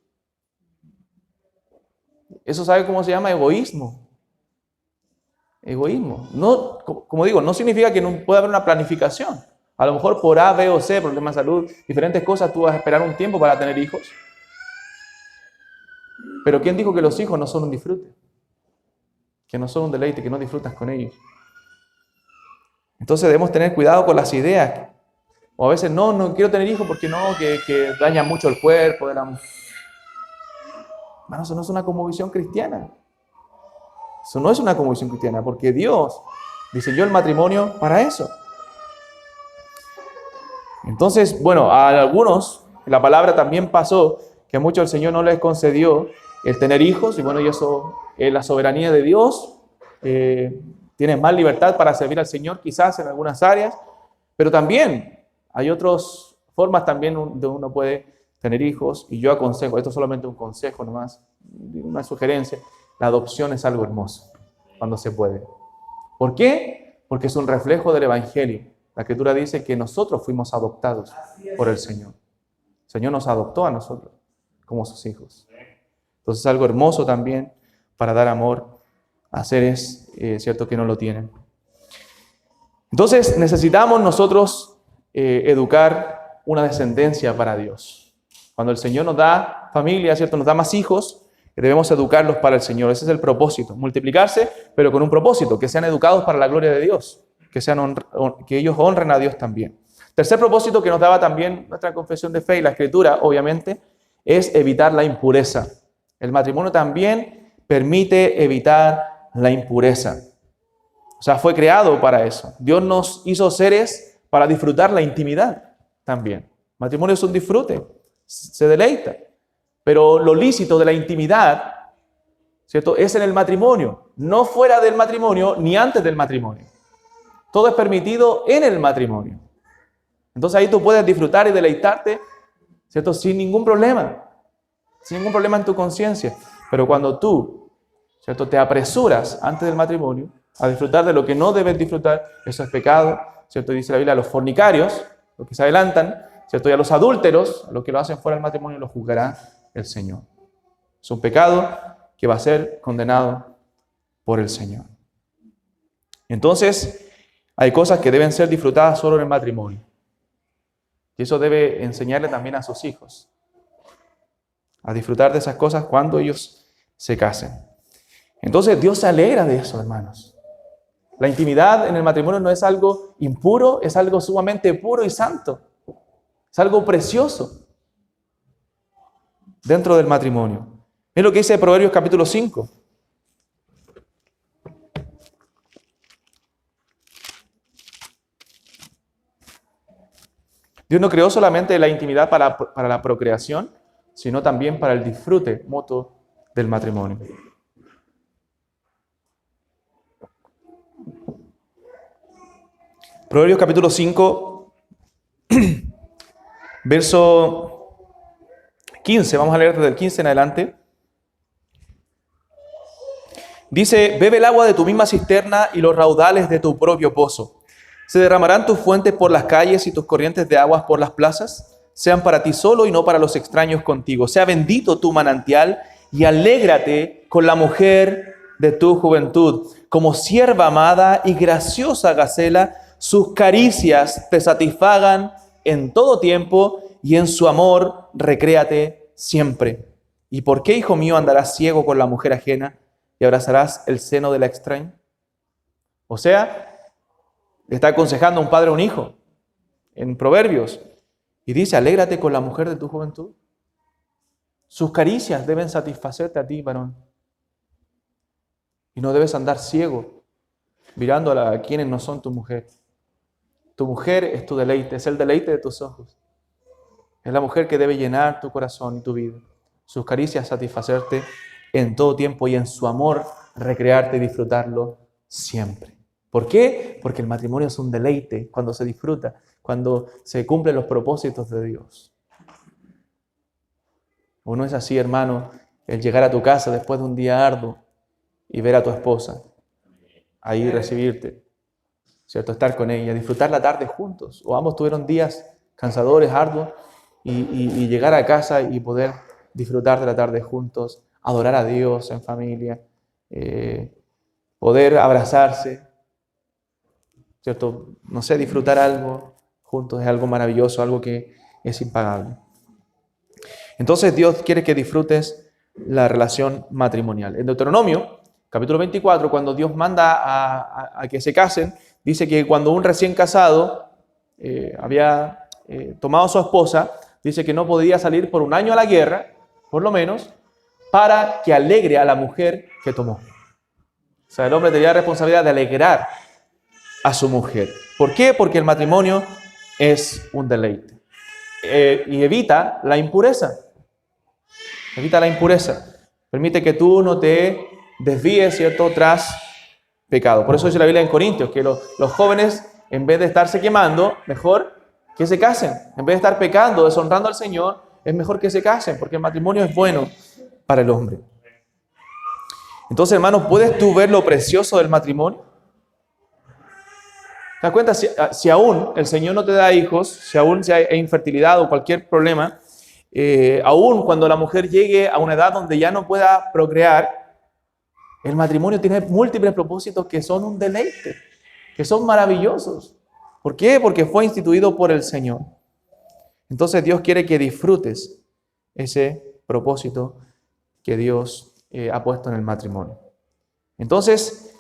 Eso ¿sabe cómo se llama? Egoísmo. Egoísmo. No, como digo, no significa que no pueda haber una planificación. A lo mejor por A, B o C, problemas de salud, diferentes cosas, tú vas a esperar un tiempo para tener hijos. Pero ¿quién dijo que los hijos no son un disfrute? Que no son un deleite, que no disfrutas con ellos. Entonces debemos tener cuidado con las ideas. O a veces no quiero tener hijos porque no, que daña mucho el cuerpo. Hermano, eso no es una cosmovisión cristiana. Eso no es una cosmovisión cristiana, porque Dios diseñó el matrimonio para eso. Entonces, bueno, a algunos la palabra también pasó que a muchos el Señor no les concedió el tener hijos, y bueno, y eso es la soberanía de Dios. Tienes más libertad para servir al Señor quizás en algunas áreas, pero también hay otras formas también donde uno puede tener hijos, y yo aconsejo, esto es solamente un consejo nomás, una sugerencia, la adopción es algo hermoso cuando se puede. ¿Por qué? Porque es un reflejo del Evangelio. La Escritura dice que nosotros fuimos adoptados por el Señor. El Señor nos adoptó a nosotros como sus hijos. Entonces es algo hermoso también para dar amor a seres, cierto, que no lo tienen. Entonces necesitamos nosotros educar una descendencia para Dios. Cuando el Señor nos da familia, cierto, nos da más hijos, debemos educarlos para el Señor. Ese es el propósito, multiplicarse, pero con un propósito, que sean educados para la gloria de Dios, que ellos honren a Dios también. Tercer propósito que nos daba también nuestra confesión de fe y la Escritura, obviamente, es evitar la impureza. El matrimonio también permite evitar la impureza. O sea, fue creado para eso. Dios nos hizo seres para disfrutar la intimidad también. El matrimonio es un disfrute, se deleita. Pero lo lícito de la intimidad, ¿cierto?, es en el matrimonio, no fuera del matrimonio ni antes del matrimonio. Todo es permitido en el matrimonio. Entonces ahí tú puedes disfrutar y deleitarte, ¿cierto?, sin ningún problema en tu conciencia. Pero cuando tú, ¿cierto?, te apresuras antes del matrimonio a disfrutar de lo que no debes disfrutar, eso es pecado, ¿cierto? Dice la Biblia, a los fornicarios, los que se adelantan, ¿cierto?, y a los adúlteros, a los que lo hacen fuera del matrimonio, los juzgará el Señor. Es un pecado que va a ser condenado por el Señor. Entonces, hay cosas que deben ser disfrutadas solo en el matrimonio. Y eso debe enseñarle también a sus hijos a disfrutar de esas cosas cuando ellos se casen. Entonces, Dios se alegra de eso, hermanos. La intimidad en el matrimonio no es algo impuro, es algo sumamente puro y santo. Es algo precioso dentro del matrimonio. Es lo que dice Proverbios capítulo 5. Dios no creó solamente la intimidad para la procreación, sino también para el disfrute mutuo del matrimonio. Proverbios capítulo 5, verso 15, vamos a leer desde el 15 en adelante. Dice, bebe el agua de tu misma cisterna y los raudales de tu propio pozo. ¿Se derramarán tus fuentes por las calles y tus corrientes de aguas por las plazas? Sean para ti solo y no para los extraños contigo. Sea bendito tu manantial y alégrate con la mujer de tu juventud. Como sierva amada y graciosa gacela, sus caricias te satisfagan en todo tiempo y en su amor recréate siempre. ¿Y por qué, hijo mío, andarás ciego con la mujer ajena y abrazarás el seno de la extraña? O sea, le está aconsejando a un padre a un hijo en Proverbios y dice, alégrate con la mujer de tu juventud. Sus caricias deben satisfacerte a ti, varón. Y no debes andar ciego mirando a quienes no son tu mujer. Tu mujer es tu deleite, es el deleite de tus ojos. Es la mujer que debe llenar tu corazón y tu vida. Sus caricias satisfacerte en todo tiempo y en su amor recrearte y disfrutarlo siempre. ¿Por qué? Porque el matrimonio es un deleite cuando se disfruta, cuando se cumplen los propósitos de Dios. ¿O no es así, hermano, el llegar a tu casa después de un día arduo y ver a tu esposa ahí recibirte, ¿cierto? Estar con ella, disfrutar la tarde juntos? O ambos tuvieron días cansadores, arduos, y llegar a casa y poder disfrutar de la tarde juntos, adorar a Dios en familia, poder abrazarse, ¿cierto? No sé, disfrutar algo juntos es algo maravilloso, algo que es impagable. Entonces Dios quiere que disfrutes la relación matrimonial. En Deuteronomio, capítulo 24, cuando Dios manda a que se casen, dice que cuando un recién casado había tomado a su esposa, dice que no podía salir por un año a la guerra, por lo menos, para que alegre a la mujer que tomó. O sea, el hombre tenía la responsabilidad de alegrar a su mujer. ¿Por qué? Porque el matrimonio es un deleite. Y evita la impureza. Evita la impureza. Permite que tú no te desvíes, ¿cierto?, tras pecado. Por eso dice la Biblia en Corintios que los jóvenes, en vez de estarse quemando, mejor que se casen. En vez de estar pecando, deshonrando al Señor, es mejor que se casen, porque el matrimonio es bueno para el hombre. Entonces, hermanos, ¿puedes tú ver lo precioso del matrimonio? ¿Te das cuenta? Si aún el Señor no te da hijos, si aún hay infertilidad o cualquier problema, aún cuando la mujer llegue a una edad donde ya no pueda procrear, el matrimonio tiene múltiples propósitos que son un deleite, que son maravillosos. ¿Por qué? Porque fue instituido por el Señor. Entonces Dios quiere que disfrutes ese propósito que Dios ha puesto en el matrimonio. Entonces,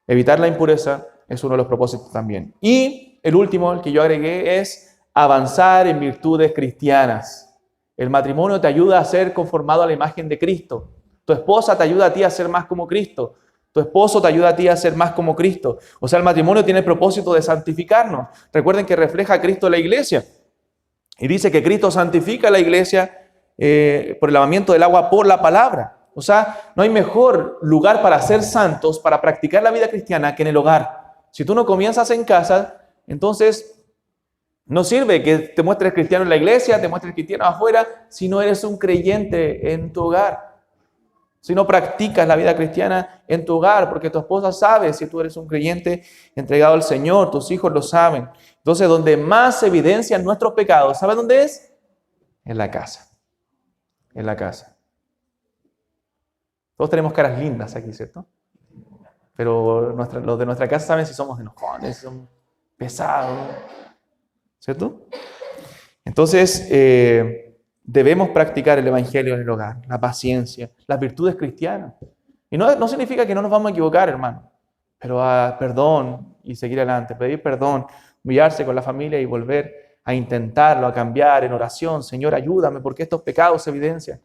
evitar la impureza es uno de los propósitos también. Y el último, el que yo agregué, es avanzar en virtudes cristianas. El matrimonio te ayuda a ser conformado a la imagen de Cristo. Tu esposa te ayuda a ti a ser más como Cristo. Tu esposo te ayuda a ti a ser más como Cristo. O sea, el matrimonio tiene el propósito de santificarnos. Recuerden que refleja a Cristo en la iglesia. Y dice que Cristo santifica a la iglesia por el lavamiento del agua por la palabra. O sea, no hay mejor lugar para ser santos, para practicar la vida cristiana que en el hogar. Si tú no comienzas en casa, entonces no sirve que te muestres cristiano en la iglesia, te muestres cristiano afuera, si no eres un creyente en tu hogar. Si no practicas la vida cristiana en tu hogar, porque tu esposa sabe si tú eres un creyente entregado al Señor, tus hijos lo saben. Entonces, donde más se evidencian nuestros pecados, ¿saben dónde es? En la casa. En la casa. Todos tenemos caras lindas aquí, ¿cierto? Pero los de nuestra casa saben si somos enojones, si somos pesados, ¿cierto? Entonces, debemos practicar el evangelio en el hogar, la paciencia, las virtudes cristianas. Y no significa que no nos vamos a equivocar, hermano, pero perdón y seguir adelante, pedir perdón, humillarse con la familia y volver a intentarlo, a cambiar en oración. Señor, ayúdame porque estos pecados se evidencian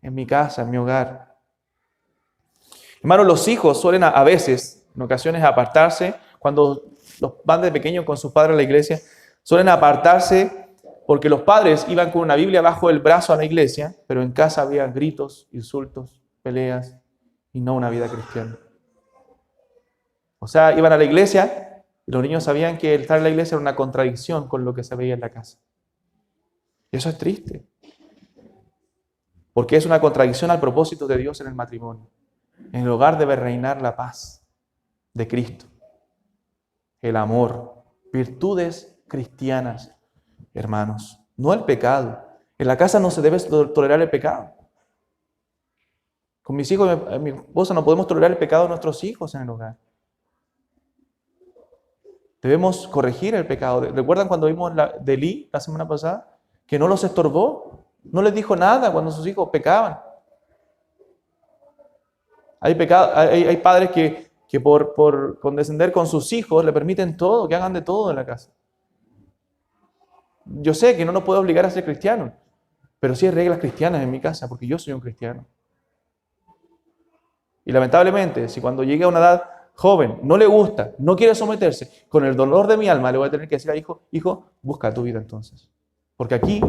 en mi casa, en mi hogar. Hermanos, los hijos suelen a veces, en ocasiones, apartarse, cuando los van de pequeños con sus padres a la iglesia, suelen apartarse porque los padres iban con una Biblia bajo el brazo a la iglesia, pero en casa había gritos, insultos, peleas y no una vida cristiana. O sea, iban a la iglesia y los niños sabían que el estar en la iglesia era una contradicción con lo que se veía en la casa. Y eso es triste, porque es una contradicción al propósito de Dios en el matrimonio. En el hogar debe reinar la paz de Cristo, el amor, virtudes cristianas, hermanos, no el pecado. En la casa no se debe tolerar el pecado. Con mis hijos y mi esposa no podemos tolerar el pecado de nuestros hijos en el hogar. Debemos corregir el pecado. ¿Recuerdan cuando vimos de Elí la semana pasada? Que no los estorbó, no les dijo nada cuando sus hijos pecaban. Hay padres que por condescender con sus hijos le permiten todo, que hagan de todo en la casa. Yo sé que no nos puedo obligar a ser cristianos, pero sí hay reglas cristianas en mi casa, porque yo soy un cristiano. Y lamentablemente, si cuando llegue a una edad joven no le gusta, no quiere someterse, con el dolor de mi alma le voy a tener que decir a hijo, busca tu vida entonces. Porque aquí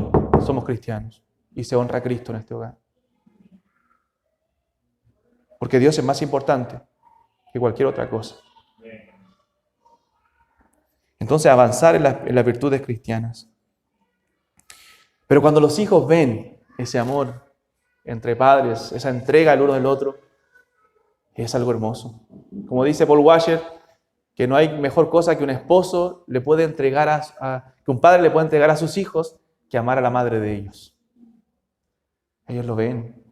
somos cristianos y se honra a Cristo en este hogar. Porque Dios es más importante que cualquier otra cosa. Entonces, avanzar en las virtudes cristianas. Pero cuando los hijos ven ese amor entre padres, esa entrega el uno del otro, es algo hermoso. Como dice Paul Washer, que no hay mejor cosa que un esposo le puede entregar que un padre le puede entregar a sus hijos que amar a la madre de ellos. Ellos lo ven.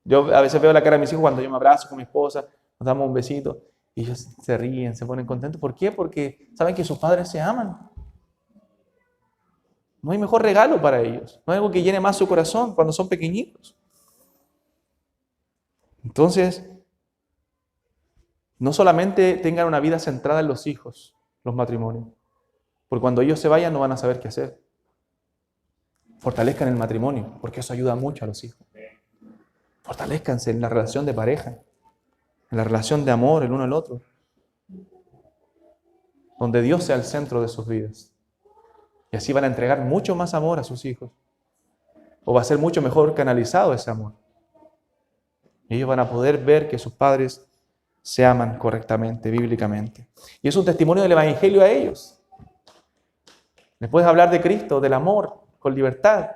Yo a veces veo la cara de mis hijos cuando yo me abrazo con mi esposa, nos damos un besito y ellos se ríen, se ponen contentos. ¿Por qué? Porque saben que sus padres se aman. No hay mejor regalo para ellos. No hay algo que llene más su corazón cuando son pequeñitos. Entonces, no solamente tengan una vida centrada en los hijos, los matrimonios, porque cuando ellos se vayan no van a saber qué hacer. Fortalezcan el matrimonio, porque eso ayuda mucho a los hijos. Fortalezcanse en la relación de pareja, en la relación de amor el uno al otro, donde Dios sea el centro de sus vidas. Y así van a entregar mucho más amor a sus hijos, o va a ser mucho mejor canalizado ese amor. Y ellos van a poder ver que sus padres se aman correctamente, bíblicamente. Y es un testimonio del Evangelio a ellos. Les puedes hablar de Cristo, del amor, con libertad.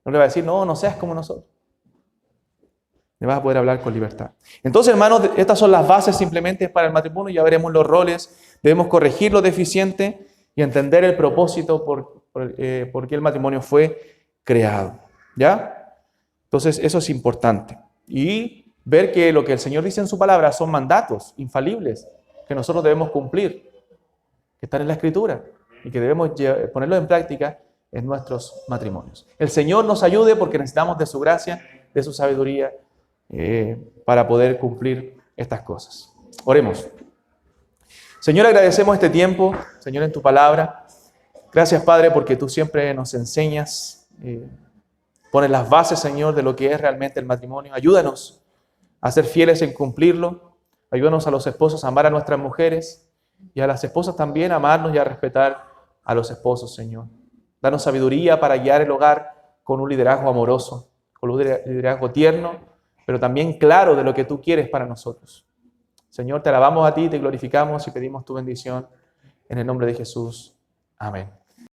No le va a decir, no seas como nosotros. Le vas a poder hablar con libertad. Entonces, hermanos, estas son las bases simplemente para el matrimonio. Ya veremos los roles. Debemos corregir lo deficiente y entender el propósito por qué el matrimonio fue creado. ¿Ya? Entonces, eso es importante. Y ver que lo que el Señor dice en su palabra son mandatos infalibles que nosotros debemos cumplir, que están en la Escritura y que debemos ponerlos en práctica en nuestros matrimonios. El Señor nos ayude porque necesitamos de su gracia, de su sabiduría para poder cumplir estas cosas. Oremos. Señor, agradecemos este tiempo, Señor, en tu palabra. Gracias, Padre, porque tú siempre nos enseñas, pones las bases, Señor, de lo que es realmente el matrimonio. Ayúdanos a ser fieles en cumplirlo. Ayúdanos a los esposos a amar a nuestras mujeres y a las esposas también a amarnos y a respetar a los esposos, Señor. Danos sabiduría para guiar el hogar con un liderazgo amoroso, con un liderazgo tierno, pero también claro de lo que tú quieres para nosotros. Señor, te alabamos a ti, te glorificamos y pedimos tu bendición en el nombre de Jesús. Amén.